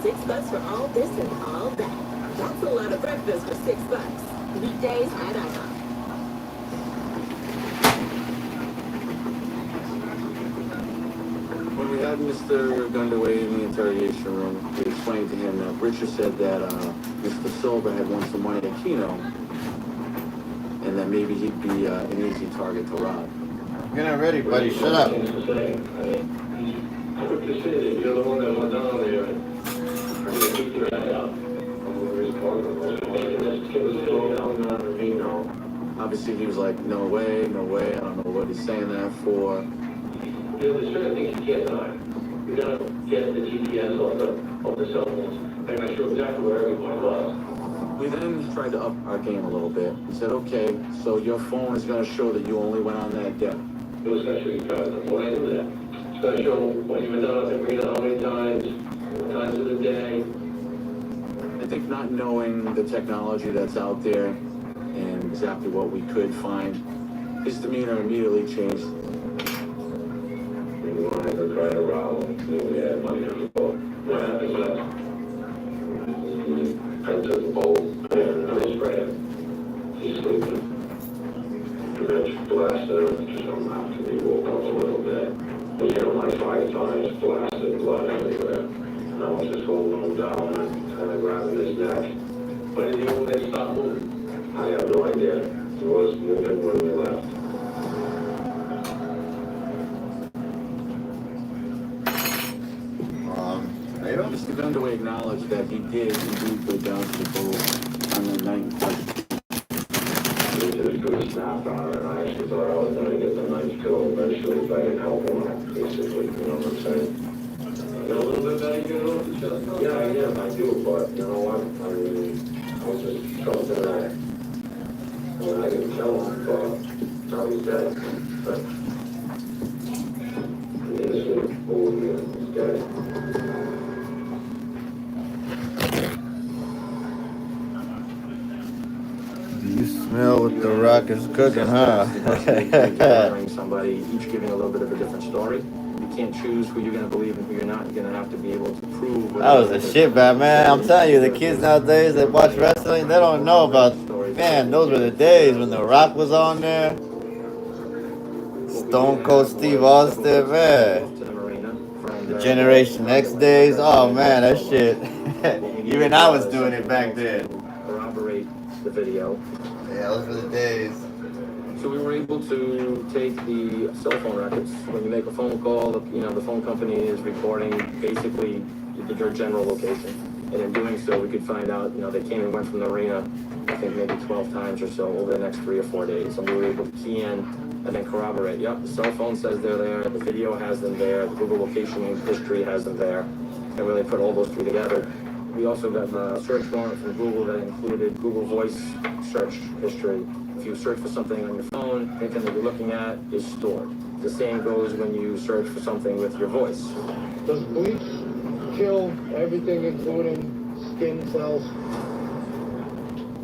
$6 for all this and all that. That's a lot of breakfast for $6. Weekdays at IHOP. When we had Mr. Gundaway in the interrogation room, we explained to him that Richard said that Mr. Silva had won some money at Keno, and that maybe he'd be an easy target to rob. Get it ready, buddy. Shut up. I quick to say that you're the one that went down there and keep your eye out. Obviously, he was like, no way, no way. I don't know what he's saying that for. There's certain things you can't deny. You gotta get the GPS off the cell phones. And I showed exactly where everyone was. We then tried to up our game a little bit. We said, okay, so your phone is going to show that you only went on that deck. It was going to show you guys when I do that. It's going to show when you went down at the marina, how many times of the day. I think not knowing the technology that's out there and exactly what we could find, his demeanor immediately changed. We wanted to try to rob him. We had money on the boat. What happened was I took the boat and I sprayed him. He's sleeping. The bitch blasted him to some out to me, woke up a little bit. He hit him like 5 times, blasted blood everywhere. And I was just holding him down and kind of grabbing his neck. But in the old they stopped moving. I have no idea. It was moving when we left. Mr. Gundaway acknowledged that he did indeed go down to the boat on the night in question. A little bit better, you know? Yeah, I do, but you know what? I mean, I was just told that I didn't tell him, but now he's dead. But he is he's dead. You smell what the rock is cooking, huh? Somebody, each giving a little bit of a different story. You can't choose who you're gonna believe and who you're not. You're gonna have to be able to prove. That was a shit bad, man. I'm telling you, the kids nowadays that watch wrestling, they don't know about. Man, those were the days when The Rock was on there. Stone Cold Steve Austin, man. The Generation X days. Oh man, that shit. Even I was doing it back then. Corroborate the video. Yeah, those were the days. So we were able to take the cell phone records. When you make a phone call, the phone company is recording basically your general location. And in doing so, we could find out, they came and went from the arena, I think maybe 12 times or so over the next 3 or 4 days. And we were able to key in and then corroborate. Yep, the cell phone says they're there, the video has them there, the Google location history has them there, and really put all those three together. We also got a search warrant from Google that included Google Voice search history. If you search for something on your phone, anything that you're looking at is stored. The same goes when you search for something with your voice. Does bleach kill everything, including skin cells?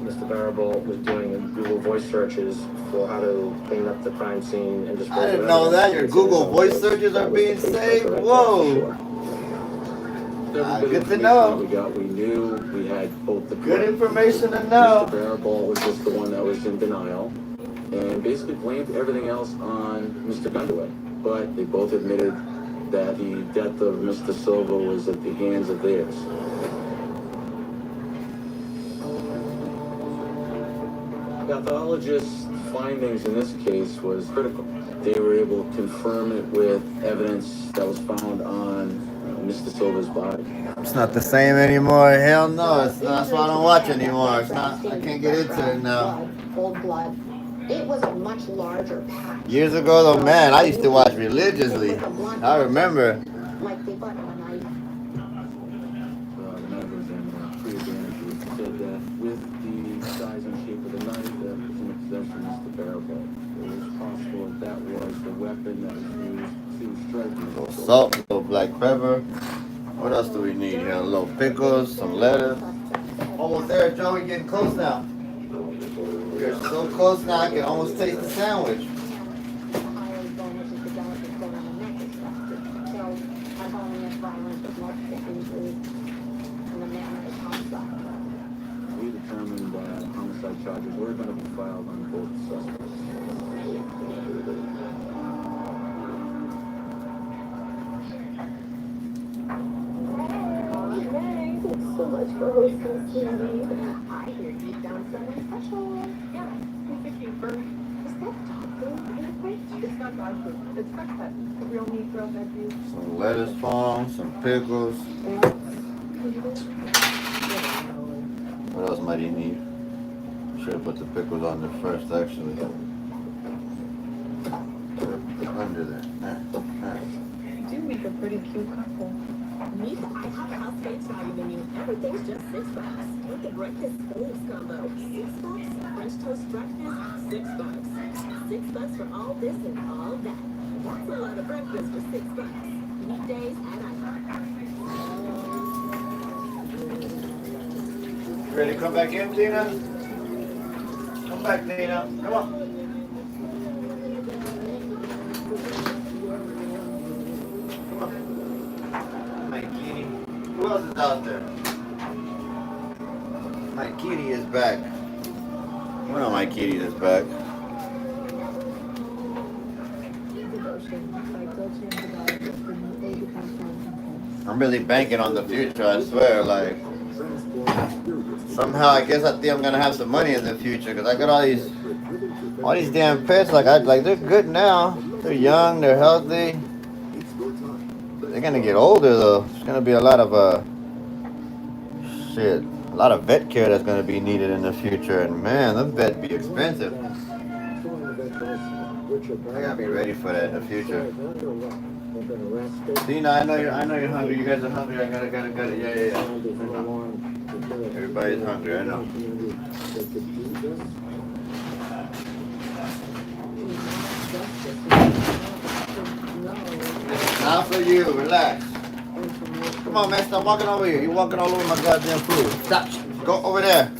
Mr. Barable was doing Google Voice searches for how to clean up the crime scene and dispose of I didn't evidence. know that. Your Google Voice searches are being saved. Whoa. Good to know. We knew we had both the Good information to know. Mr. Barable was just the one that was in denial and basically blamed everything else on Mr. Gundaway. But they both admitted that the death of Mr. Silva was at the hands of theirs. Pathologist's findings in this case was critical. They were able to confirm it with evidence that was found on Mr. Silva's body. It's not the same anymore. Hell no. It's not, that's why I don't watch anymore. It's not. I can't get into it now. Cold blood. It was a much larger patch. Years ago, though, man, I used to watch religiously. I remember. Like the butt of a knife. The medical examiner pre-examined said that with the size and shape of the knife that was in the possession of Mr. Barable, it was possible that was the weapon that was used to strike him. Salt, a little black pepper. What else do we need here? A little pickles, some lettuce. Almost there, Joe. We're getting close now. We're so close now, I can almost taste the sandwich. We determined that homicide charges were going to be filed on both suspects. So much for hosting us tonight. I hear you found someone special. Yeah, who's the keeper? Is that dog food in the fridge? It's not dog food. It's fresh cut. The real meat, real veggies. Some lettuce palm, some pickles. What else might he need? Should have put the pickles on there first, actually. Under there. You do make a pretty cute couple. Meet the IHOP House Value Menu. Everything's just $6. With the breakfast Phillips combo. $6. French toast breakfast, $6. $6 for all this and all that. That's a lot of breakfast for $6. Weekdays at IHOP. Ready to come back in, Tina? Come back, Tina. Come on. Who else is out there? My kitty is back. One of my kitties is back. I'm really banking on the future, I swear. Like, somehow I think I'm gonna have some money in the future because I got all these damn pets. Like they're good now. They're young, they're healthy. they're gonna get older though. There's gonna be a lot of a lot of vet care that's gonna be needed in the future, and man, the vet be expensive. I gotta be ready for that in the future. Dina, I know you're hungry. You guys are hungry. I got it. Yeah. Everybody's hungry. I know. Not for you. Relax. Come on, man. Stop walking over here. You're walking all over my goddamn food. Stop. Go over there.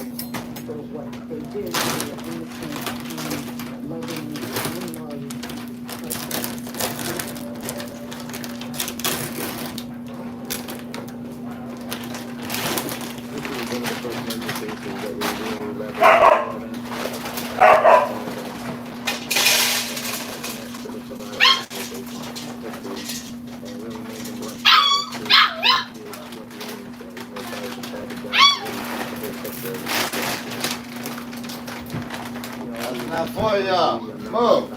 Not for y'all. Move.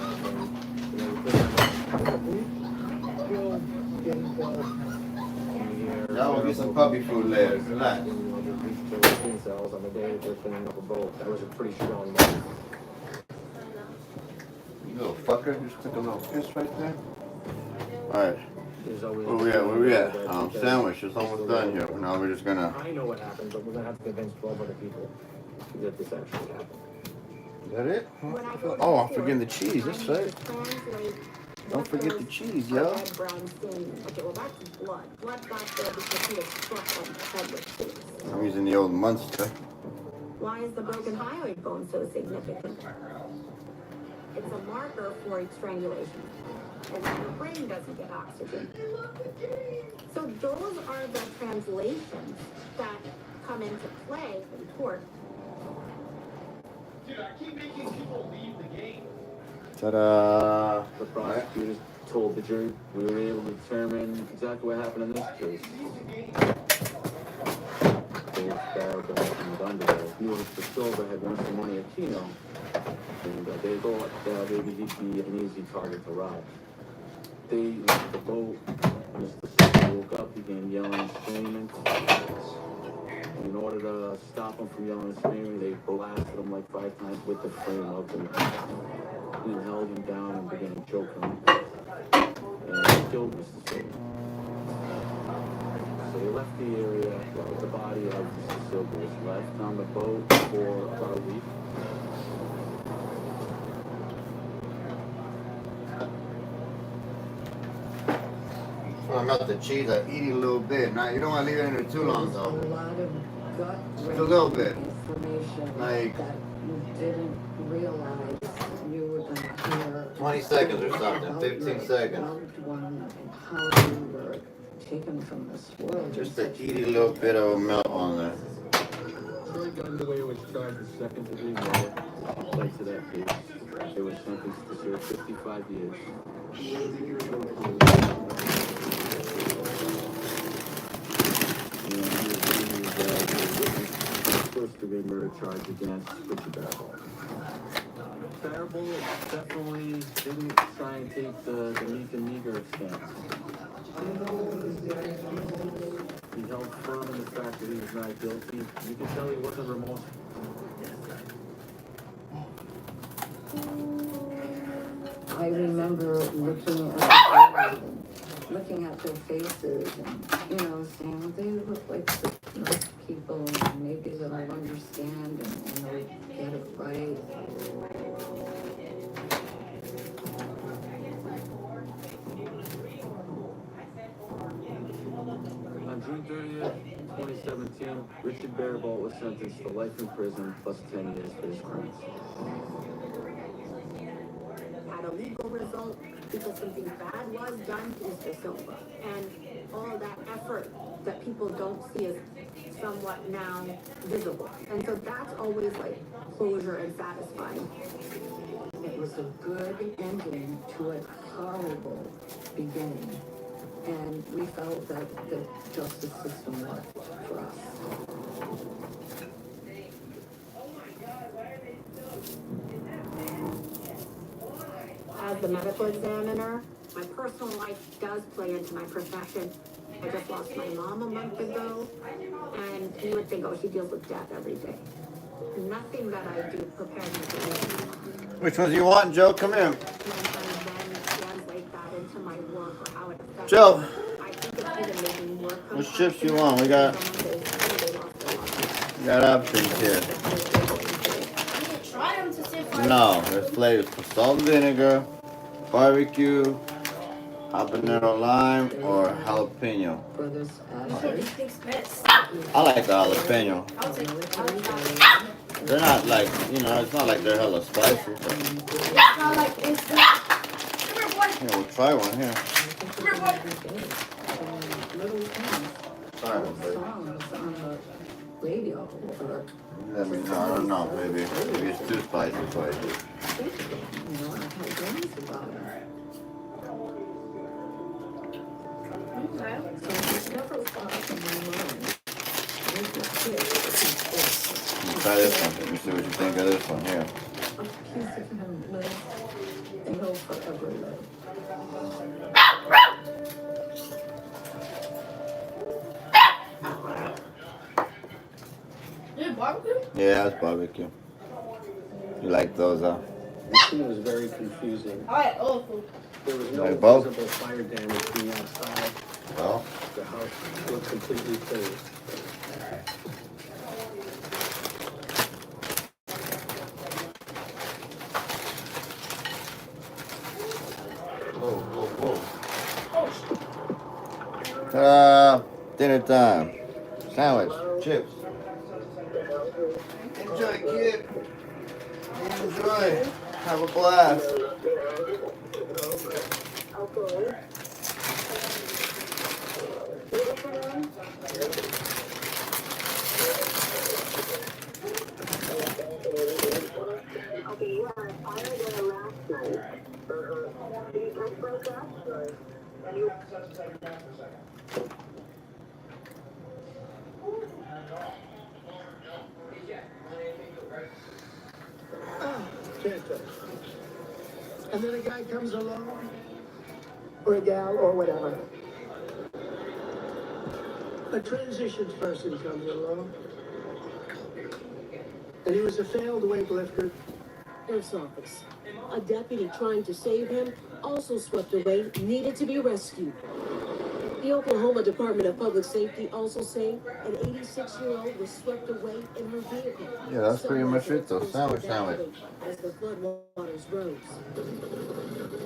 Y'all will get some puppy food later. Relax. Cells on the day that they're cleaning up a boat. That was a pretty strong moment. You little fucker. Just click a little kiss right there. Alright. Where we at? Sandwich. It's almost done here. Now we're just gonna. I know what happened, but we're gonna have to convince 12 other people to get this actually happen. Is that it? Oh, I'm forgetting the cheese. That's right. Don't forget the cheese, yo. Okay, well that's blood. Blood got there because he was struck on the head with things. I'm using the old Munster. Why is the broken hyoid bone so significant? It's a marker for strangulation. And then your brain doesn't get oxygen. So those are the translations that come into play in court. Dude, I keep making people leave the game. Ta-da! The prosecutors told the jury we were able to determine exactly what happened in this case. Dave Barrett from Dunderville knew that the Silva had won some money at Keno, and they thought maybe he'd be an easy target to rob. They left the boat. Mr. Silva woke up, began yelling and screaming. In order to stop him from yelling and screaming, they blasted him like 5 times with the frame of him. Then held him down and began to choke him. And killed Mr. Silva. So they left the area where the body of Mr. Silva was left on the boat for about a week. So I melt the cheese. I eat it a little bit. Now you don't want to leave it in there too long, though. Just a little bit. Like that you didn't realize you were going to hear 20 seconds or something. 15 seconds. loved one and how you were taken from this world. Just a itty little bit of melt on there. Troy Dunderway was charged with second-degree murder. Pled to that case. They were sentenced to serve 55 years. First-degree murder charge against Richard Barrett. Barrett definitely didn't try and take the meek and meager stance. He held firm in the fact that he was not guilty. You can tell he wasn't remorseful. I remember looking at their faces and, saying, well, they look like nice people and maybe they'll understand and they'll get it right. On June 30th, 2017, Richard Barrett was sentenced to life in prison plus 10 years for his crimes. Had a legal result because something bad was done to Mr. Silva. And all that effort that people don't see is somewhat now visible. And so that's always like closure and satisfying. It was a good ending to a horrible beginning. And we felt that the justice system worked for us. As the medical examiner, My personal life does play into my profession. I just lost my mom a month ago, and you would think, oh, she deals with death every day. Nothing that I do prepares me for it. Which ones do you want, Joe? Come here. When I then translate that into my work or how it affects Joe. me, I think it's even making more Which chips you want? We got options here. Try them to see if I No, there's flavors for salt and vinegar, barbecue, habanero lime, or jalapeno. Which one do you think's best? I like the jalapeno. I'll take that. They're not like, it's not like they're hella spicy. But... It's not like it's come here, boy. Yeah, we'll try one here. Come here, boy. Try one, baby. Let me know. I don't know, maybe. Maybe it's too spicy for you. Try this one. Let me see what you think of this one here. Barbecue? Yeah, it's barbecue. You like those, huh? The scene was very confusing. I like all food. There was no Like both? visible fire damage being outside. Well, The house looked completely clean. dinner time. Sandwich, chips. Enjoy, kid. Enjoy. Have a blast. And then a guy comes along, or a gal, or whatever. A transitions person comes along. And he was a failed weightlifter. Sheriff's office. A deputy trying to save him also swept away, needed to be rescued. The Oklahoma Department of Public Safety also saying an 86-year-old was swept away in her vehicle. Yeah, that's pretty much it though. Sandwich. As the floodwaters rose.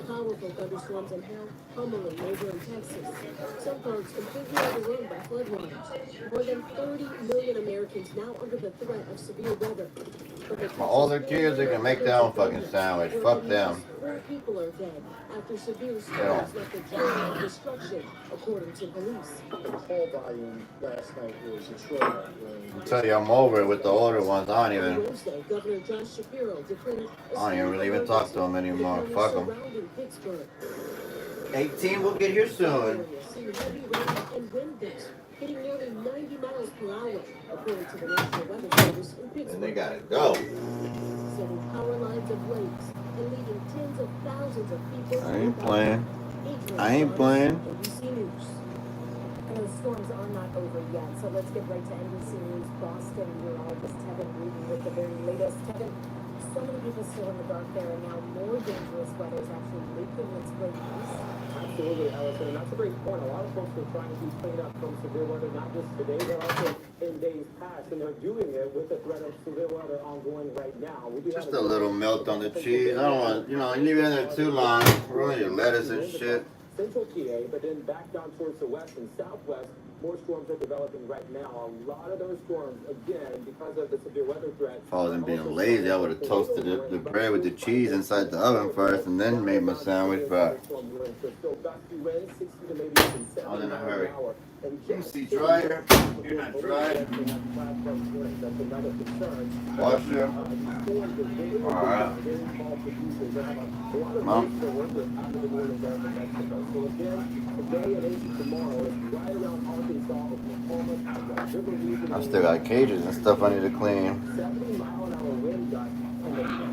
Powerful thunderstorms and hail pummeling neighboring Texas. Some parts completely overrun by floodwaters. More than 30 million Americans now under the threat of severe weather. All their kids, they can make their own fucking sandwich. Fuck them. 4 people are dead after severe Yeah. storms left a trail of destruction, according to police. The call volume last night was extraordinary. I tell you, I'm over it with the older ones. I don't Wednesday, Governor Josh Shapiro declared even really talk to them anymore. Fuck them. surrounding Pittsburgh. 18 will get here soon. Seeing heavy rain and wind gusts hitting nearly 90 miles per hour, according to the National Weather Service in Pittsburgh. And they gotta go. Setting power lines ablaze and leaving tens of thousands of people. I ain't playing. I ain't playing. NBC News. And the storms are not over yet, so let's get right to NBC News Boston. Meteorologist Kevin Reed with the very latest. Kevin, so many people still in the dark there, and now more dangerous weather is actually leaking its way east. Absolutely, Allison. And that's a great point. A lot of folks are trying to clean up from severe weather, not just today, but also in days past. And they're doing it with the threat of severe weather ongoing right now. We do Just have a little melt on the cheese. I don't want, you leave it in there too long. Ruin your lettuce and shit. Central PA, but then back down towards the west and southwest, more storms are developing right now. A lot of those storms, again, because of the severe weather threat. If I wasn't being lazy, I would have toasted the bread with the cheese inside the oven first and then made my sandwich, but I was in a hurry. MC dryer, you're not dry. Washer. Alright. Mom. I still got cages and stuff I need to clean.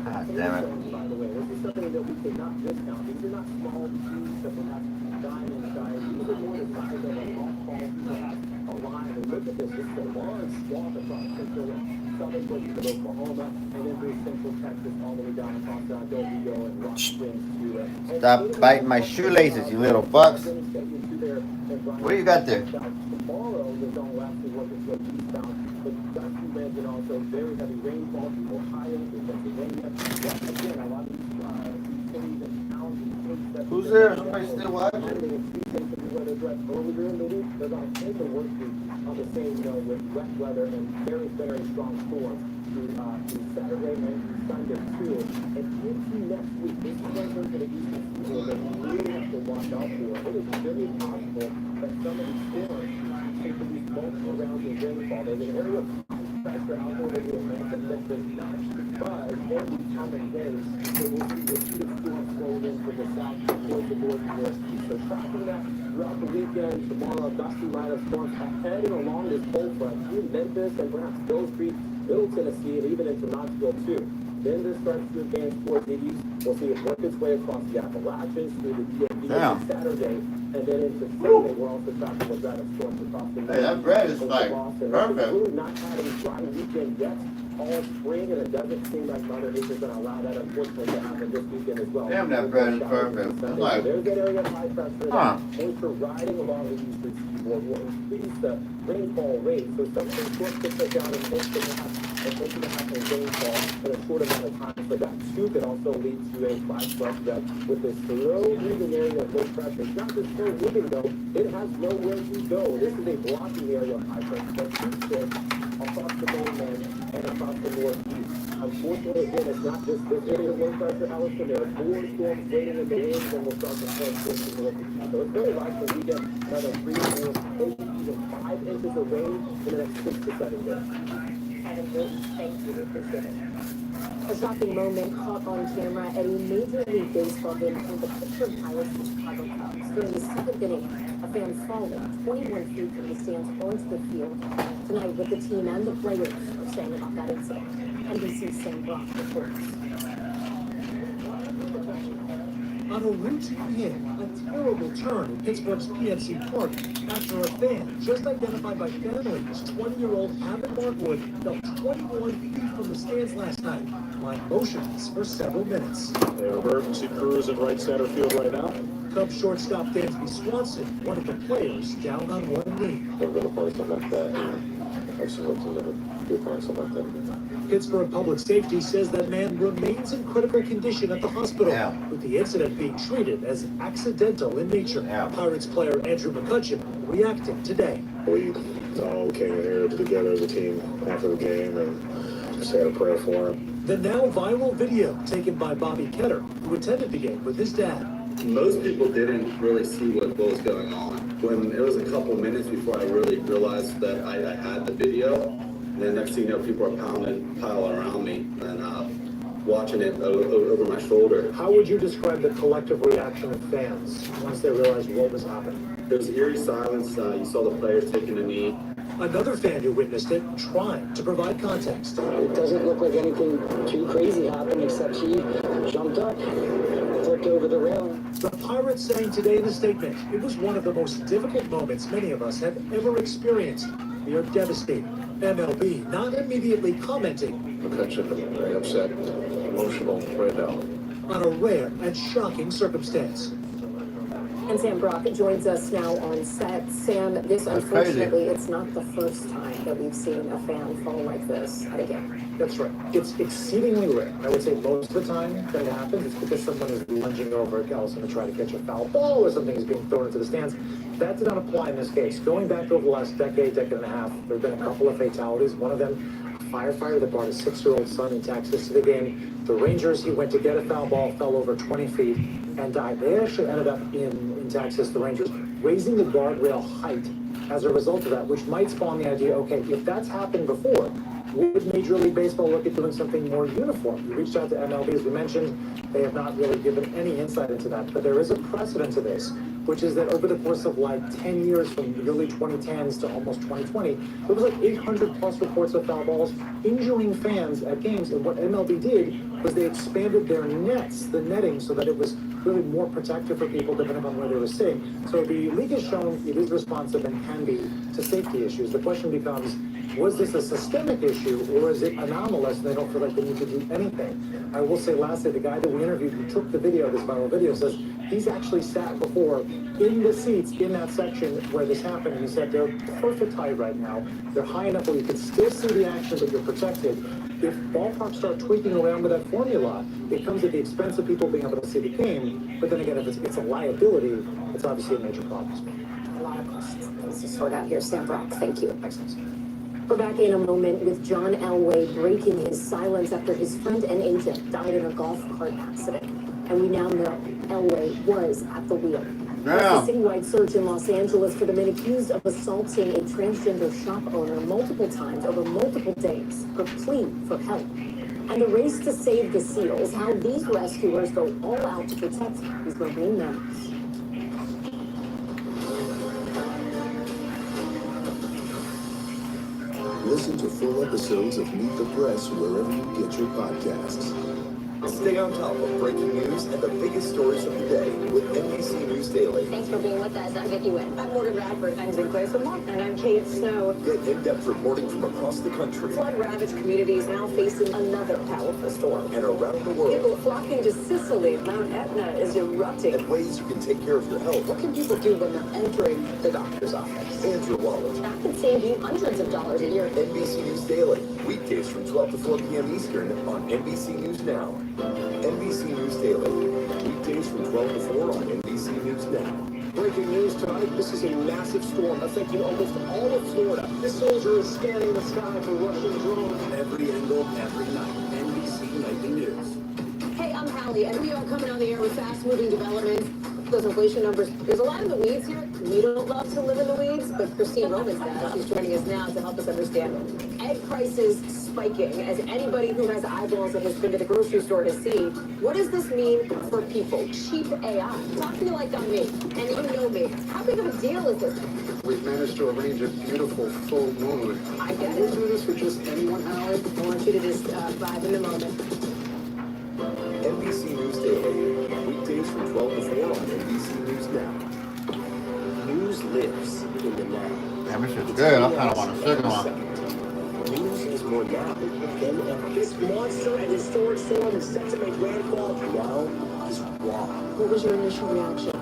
God damn it. way. This is something that we cannot discount. These are not small views that perhaps diamond size. These are more the size of a golf ball, perhaps a line. And look at this. This is a large swath across central and southern portions of Oklahoma, and then through central Texas, all the way down across Del Rio and Rock Springs to Stop biting my shoelaces, you little bucks. What do you got there? Tomorrow, the zone will actually work its way eastbound, but gusty winds and also very heavy rainfall from Ohio to Pennsylvania. Again, a lot of these cities and towns and states that Who's there? Somebody still watching? Weather threats earlier in the week. They're going to end the work week on the same note with wet weather and very, very strong storms through Saturday and Sunday too. And into next week, this is one thing for the eastern seaboard that we really have to watch out for. It is very possible that some of these storms can produce multiple rounds of rainfall. There's an area of pressure out over the Atlantic that does not buzz every coming days. So we'll see repeated storms flowing in from the south towards the northwest. So tracking that throughout the weekend, tomorrow, a gusty line of storms ahead and along this cold front through Memphis and perhaps Bill Street, Middle Tennessee, and even into Knoxville too. Then this starts to advance towards the east. We'll see it work its way across the Appalachians through the DMV on Saturday, and then into Sunday. We're also tracking with that of storms across the Hey, that bread is like Boston. perfect. It's really not had a dry weekend yet. All spring, and it doesn't seem like Mother Nature's going to allow that, unfortunately, to happen this weekend as well. Damn, that bread is perfect. So Like, there's that area of high pressure. Huh. Moisture riding along the eastern seaboard will increase the rainfall rate. So some of these short to out and most of them have rainfall in a short amount of time. So that too could also lead to a flash flood that with this slow moving area of low pressure. It's not just slow moving though, it has nowhere to go. This is a blocking area of high pressure that keeps it across the mainland and across the northeast. Unfortunately, again, it's not just this area of low pressure, Allison. There are more storms waiting in the wings, and we'll start to form towards the northeast. So it's very likely we get another 3, 4, 8, even 5 inches of rain in the next 6 to 7 days. Adam Hilton, thank you. Appreciate it. A shocking moment caught on camera at a Major League Baseball game between the Pittsburgh Pirates and Chicago Cubs. During the seventh inning, a fan falling 21 feet from the stands onto the field. Tonight, what the team and the players are saying about that incident. NBC's Sam Brock reports. On a routine hit, a terrible turn in Pittsburgh's PNC Park after a fan, just identified by families, 20-year-old Abbott Markwood, fell 21 feet from the stands last night, lying motionless for several minutes. There are emergency crews in right center field right now. Cubs shortstop Dansby Swanson, one of the players, down on one knee. They're going to play something like that. I've seen what's in there. Something like that. Pittsburgh Public Safety says that man remains in critical condition at the hospital, with the incident being treated as accidental in nature. Pirates player Andrew McCutcheon reacting today. We all came here together as a team after the game and just had a prayer for him. The now viral video taken by Bobby Ketter, who attended the game with his dad. Most people didn't really see what was going on. When it was a couple minutes before I really realized that I had the video, and then next thing you know, people are piling around me and watching it over my shoulder. How would you describe the collective reaction of fans once they realized what was happening? There was eerie silence. You saw the players taking a knee. Another fan who witnessed it trying to provide context. It doesn't look like anything too crazy happened, except he jumped up, flipped over the railing. The Pirates saying today in a statement, it was one of the most difficult moments many of us have ever experienced. We are devastated. MLB not immediately commenting. McCutcheon, very upset, emotional right now. On a rare and shocking circumstance. And Sam Brock joins us now on set. Sam, this unfortunately, it's not the first time that we've seen a fan fall like this at a game. That's right. It's exceedingly rare. I would say most of the time that it happens, it's because someone is lunging over a Allison to try to catch a foul ball or something is being thrown into the stands. That did not apply in this case. Going back over the last decade and a half, there have been a couple of fatalities. One of them, a firefighter that brought his 6-year-old son in Texas to the game. The Rangers, he went to get a foul ball, fell over 20 feet and died. They actually ended up in Texas, the Rangers, raising the guardrail height as a result of that, which might spawn the idea, okay, if that's happened before, would Major League Baseball look at doing something more uniform? We reached out to MLB, as we mentioned. They have not really given any insight into that, but there is a precedent to this, which is that over the course of like 10 years, from the early 2010s to almost 2020, there was like 800 plus reports of foul balls injuring fans at games, and what MLB did was they expanded their nets, the netting, so that it was really more protective for people depending on where they were sitting. So the league has shown it is responsive and can be to safety issues. The question becomes, was this a systemic issue or is it anomalous and they don't feel like they need to do anything? I will say lastly, the guy that we interviewed who took the video, this viral video, says he's actually sat before in the seats in that section where this happened, and he said they're perfect height right now. They're high enough where you can still see the action, but you're protected. If ballparks start tweaking around with that formula, it comes at the expense of people being able to see the game. But then again, if it's a liability, it's obviously a major problem. A lot of questions things to sort out here. Sam Brock, thank you. Excellent. We're back in a moment with John Elway breaking his silence after his friend and agent died in a golf cart accident. And we now know Elway was at the wheel. Yeah. A citywide search in Los Angeles for the men accused of assaulting a transgender shop owner multiple times over multiple days. Her plea for help. And the race to save the seals, how these rescuers go all out to protect these marine mammals. Listen to full episodes of Meet the Press wherever you get your podcasts. Stay on top of breaking news and the biggest stories of the day with NBC News Daily. Thanks for being with us. I'm Vicki Wynn. I'm Morgan Radford. I'm Sinclair Samont. And I'm Kate Snow. Get in-depth reporting from across the country Flood-ravaged communities now facing another powerful storm. and around the world, People flocking to Sicily. Mount Etna is erupting. and ways you can take care of your health. What can people do when they're entering the doctor's office? Andrew Wallace, That can save you hundreds of dollars a year. NBC News Daily, weekdays from 12 to 4 p.m. Eastern on NBC News Now. NBC News Daily, weekdays from 12 to 4 on NBC News Now. Breaking news tonight, this is a massive storm affecting almost all of Florida. This soldier is scanning the sky for Russian drones. Every angle, every night. NBC Nightly News. Hey, I'm Hallie, and we are coming on the air with fast-moving developments. Those inflation numbers, there's a lot in the weeds here. We don't love to live in the weeds, but Christine Romans does. She's joining us now to help us understand them. Egg prices spiking, as anybody who has eyeballs and has been to the grocery store has seen. What does this mean for people? Cheap AI. Talk to me like I'm me, and you know me. How big of a deal is this? We've managed to arrange a beautiful full moon. I get We'll it. do this for just anyone, Howard. I want you to just vibe in the moment. NBC News Daily, weekdays from 12 to 4 on NBC News Now. News lives in the now. Damn, this shit's good. I kind of want a second one. News is more now than ever. This monster and historic storm is set to make landfall. Now is raw. What was your initial reaction?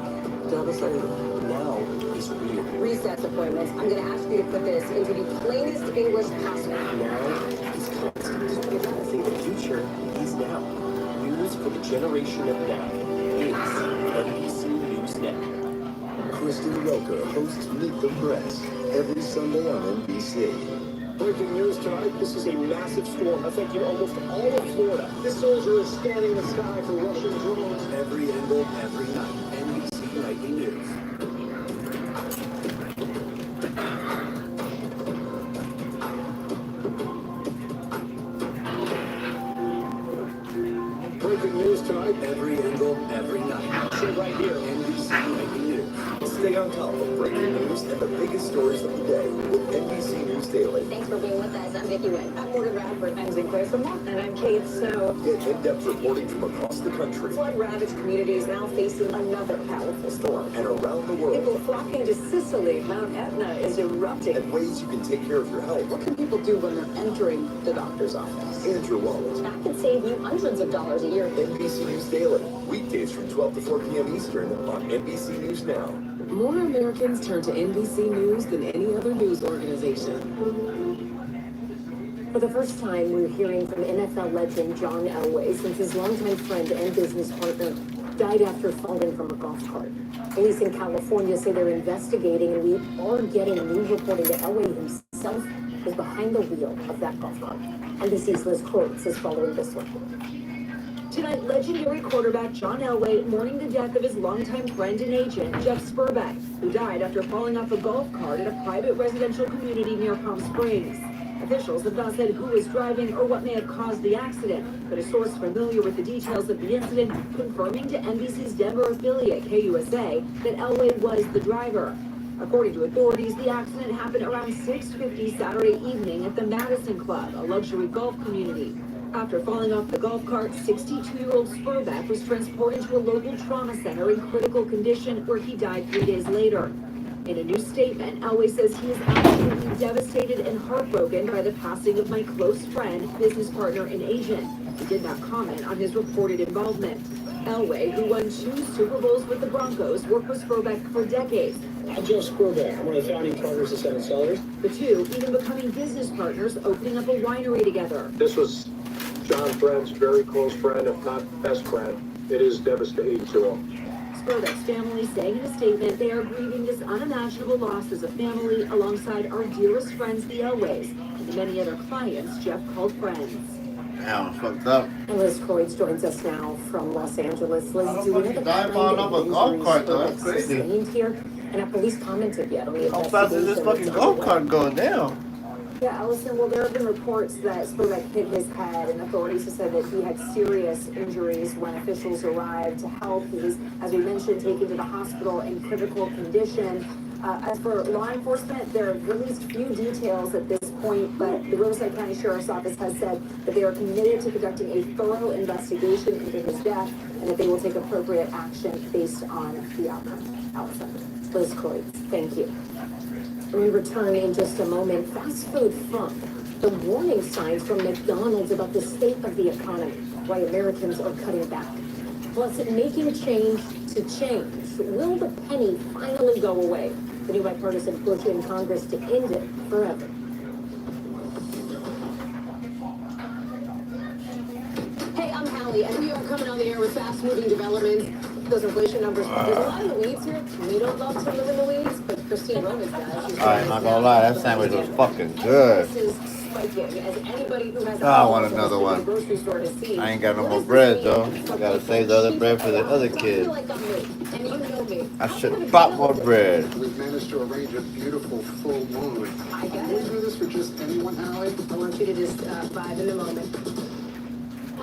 Devastated. Now is real. Recess appointments. I'm going to ask you to put this into the plainest English possible. Now is constant. I think the future is now. News for the generation of now is NBC News Now. Kristen Roker hosts Meet the Press every Sunday on NBC. Breaking news tonight, this is a massive storm affecting almost all of Florida. This soldier is scanning the sky for Russian drones. Every angle, every night. NBC Nightly News. Breaking news tonight, Every angle, every night. see right here. NBC Nightly News. Stay on top of breaking news and the biggest stories of the day with NBC News Daily. Thanks for being with us. I'm Vicki Wynn. I'm Morgan Radford. I'm Sinclair Samont. And I'm Kate Snow. Get in-depth reporting from across the country Flood-ravaged communities now facing another powerful storm. and around the world, People flocking to Sicily. Mount Etna is erupting. and ways you can take care of your health. What can people do when they're entering the doctor's office? Andrew Wallace, That can save you hundreds of dollars a year. NBC News Daily, weekdays from 12 to 4 p.m. Eastern on NBC News Now. More Americans turn to NBC News than any other news organization. For the first time, we're hearing from NFL legend John Elway since his longtime friend and business partner died after falling from a golf cart. Police in California say they're investigating, and we are getting new reporting that Elway himself was behind the wheel of that golf cart. NBC's Liz Kreutz is following this one. Tonight, legendary quarterback John Elway mourning the death of his longtime friend and agent, Jeff Spurbeck, who died after falling off a golf cart at a private residential community near Palm Springs. Officials have not said who was driving or what may have caused the accident, but a source familiar with the details of the incident confirming to NBC's Denver affiliate, KUSA, that Elway was the driver. According to authorities, the accident happened around 6:50 Saturday evening at the Madison Club, a luxury golf community. After falling off the golf cart, 62-year-old Spurbeck was transported to a local trauma center in critical condition where he died 3 days later. In a new statement, Elway says he is absolutely devastated and heartbroken by the passing of my close friend, business partner, and agent. He did not comment on his reported involvement. Elway, who won 2 Super Bowls with the Broncos, worked with Spurbeck for decades. I'm Joe Spurbeck. I'm one of the founding partners of Seven Cellars. The two even becoming business partners, opening up a winery together. This was John Fred's very close friend, if not best friend. It is devastating to him. Spurbeck's family saying in a statement they are grieving this unimaginable loss as a family alongside our dearest friends, the Elways, and the many other clients Jeff called friends. Damn, fucked up. And Liz Croyds joins us now from Los Angeles. Liz, do we know the dive on up a golf cart though? That's Spurbeck crazy. sustained here? And have police commented yet on the How fast is this fucking golf cart going down? Yeah, Allison, well, there have been reports that Spurbeck hit his head, and authorities have said that he had serious injuries when officials arrived to help. He was, as we mentioned, taken to the hospital in critical condition. As for law enforcement, there are at least few details at this point, but the Riverside County Sheriff's Office has said that they are committed to conducting a thorough investigation into his death, and that they will take appropriate action based on the outcome. Allison. Liz Croyds, thank you. We return in just a moment. Fast food funk. The warning signs from McDonald's about the state of the economy, why Americans are cutting back. Plus, making change to change. Will the penny finally go away? The new bipartisan push in Congress to end it forever. Hey, I'm Hallie, and we are coming on the air with fast-moving developments. Those inflation numbers. There's a lot in the weeds here. We don't love to live in the weeds, but Christine Roman's does. She's Alright, not gonna lie, that sandwich was fucking good. This is spiking. As anybody who has I want another one. grocery store to see. I ain't got no more bread though. I gotta save the other bread for the other kid. Like I'm me, and you know me. I should have bought more bread. We've managed to arrange a beautiful full moon. I got Can we it. do this for just anyone, Hallie? I want you to just vibe in the moment.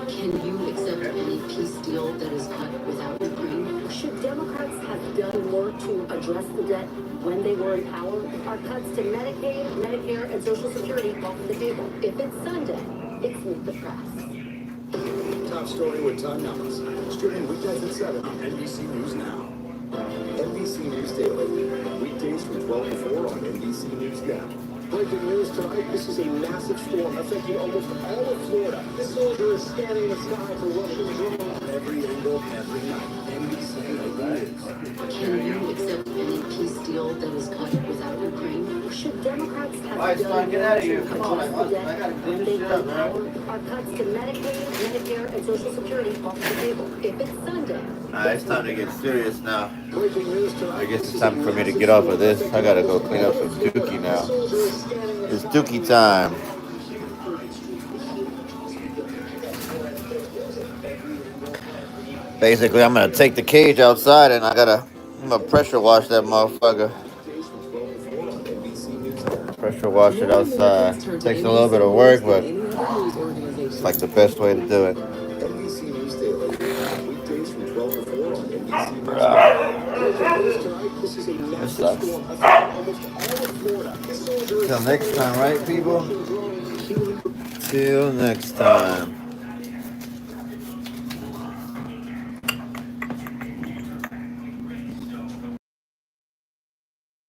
Can you accept any peace deal that is cut without Ukraine? Should Democrats have done more to address the debt when they were in power? Are cuts to Medicaid, Medicare, and Social Security off the table? If it's Sunday, it's Meet the Press. Top story with Todd Nellis. Streaming weekdays at 7 on NBC News Now. NBC News Daily. Weekdays from 12 to 4 on NBC News Now. Breaking news tonight, this is a massive storm affecting almost all of Florida. This soldier is scanning the sky for Russian drones. Every angle, every night. NBC News. Can you accept any peace deal that is cut without Ukraine? Should Democrats have Alright, done son, more get out of to here. Come on, address the I debt gotta when do they this were in shit, power? Are cuts to Medicaid, Medicare, and Social Security off the table? If it's Sunday, Alright, it's time to get serious now. Breaking news tonight. I guess it's time for me to get off of this. I gotta go clean up some dookie now. It's dookie time. Basically, I'm gonna take the cage outside and I'm gonna pressure wash that motherfucker. Pressure wash it outside. Takes a little bit of work, but it's like the best way to do it. NBC News Daily. Weekdays from 12 to 4 on NBC News This is a This massive sucks. storm affecting almost all of Florida. This soldier is Till next time, right, people? Till next time.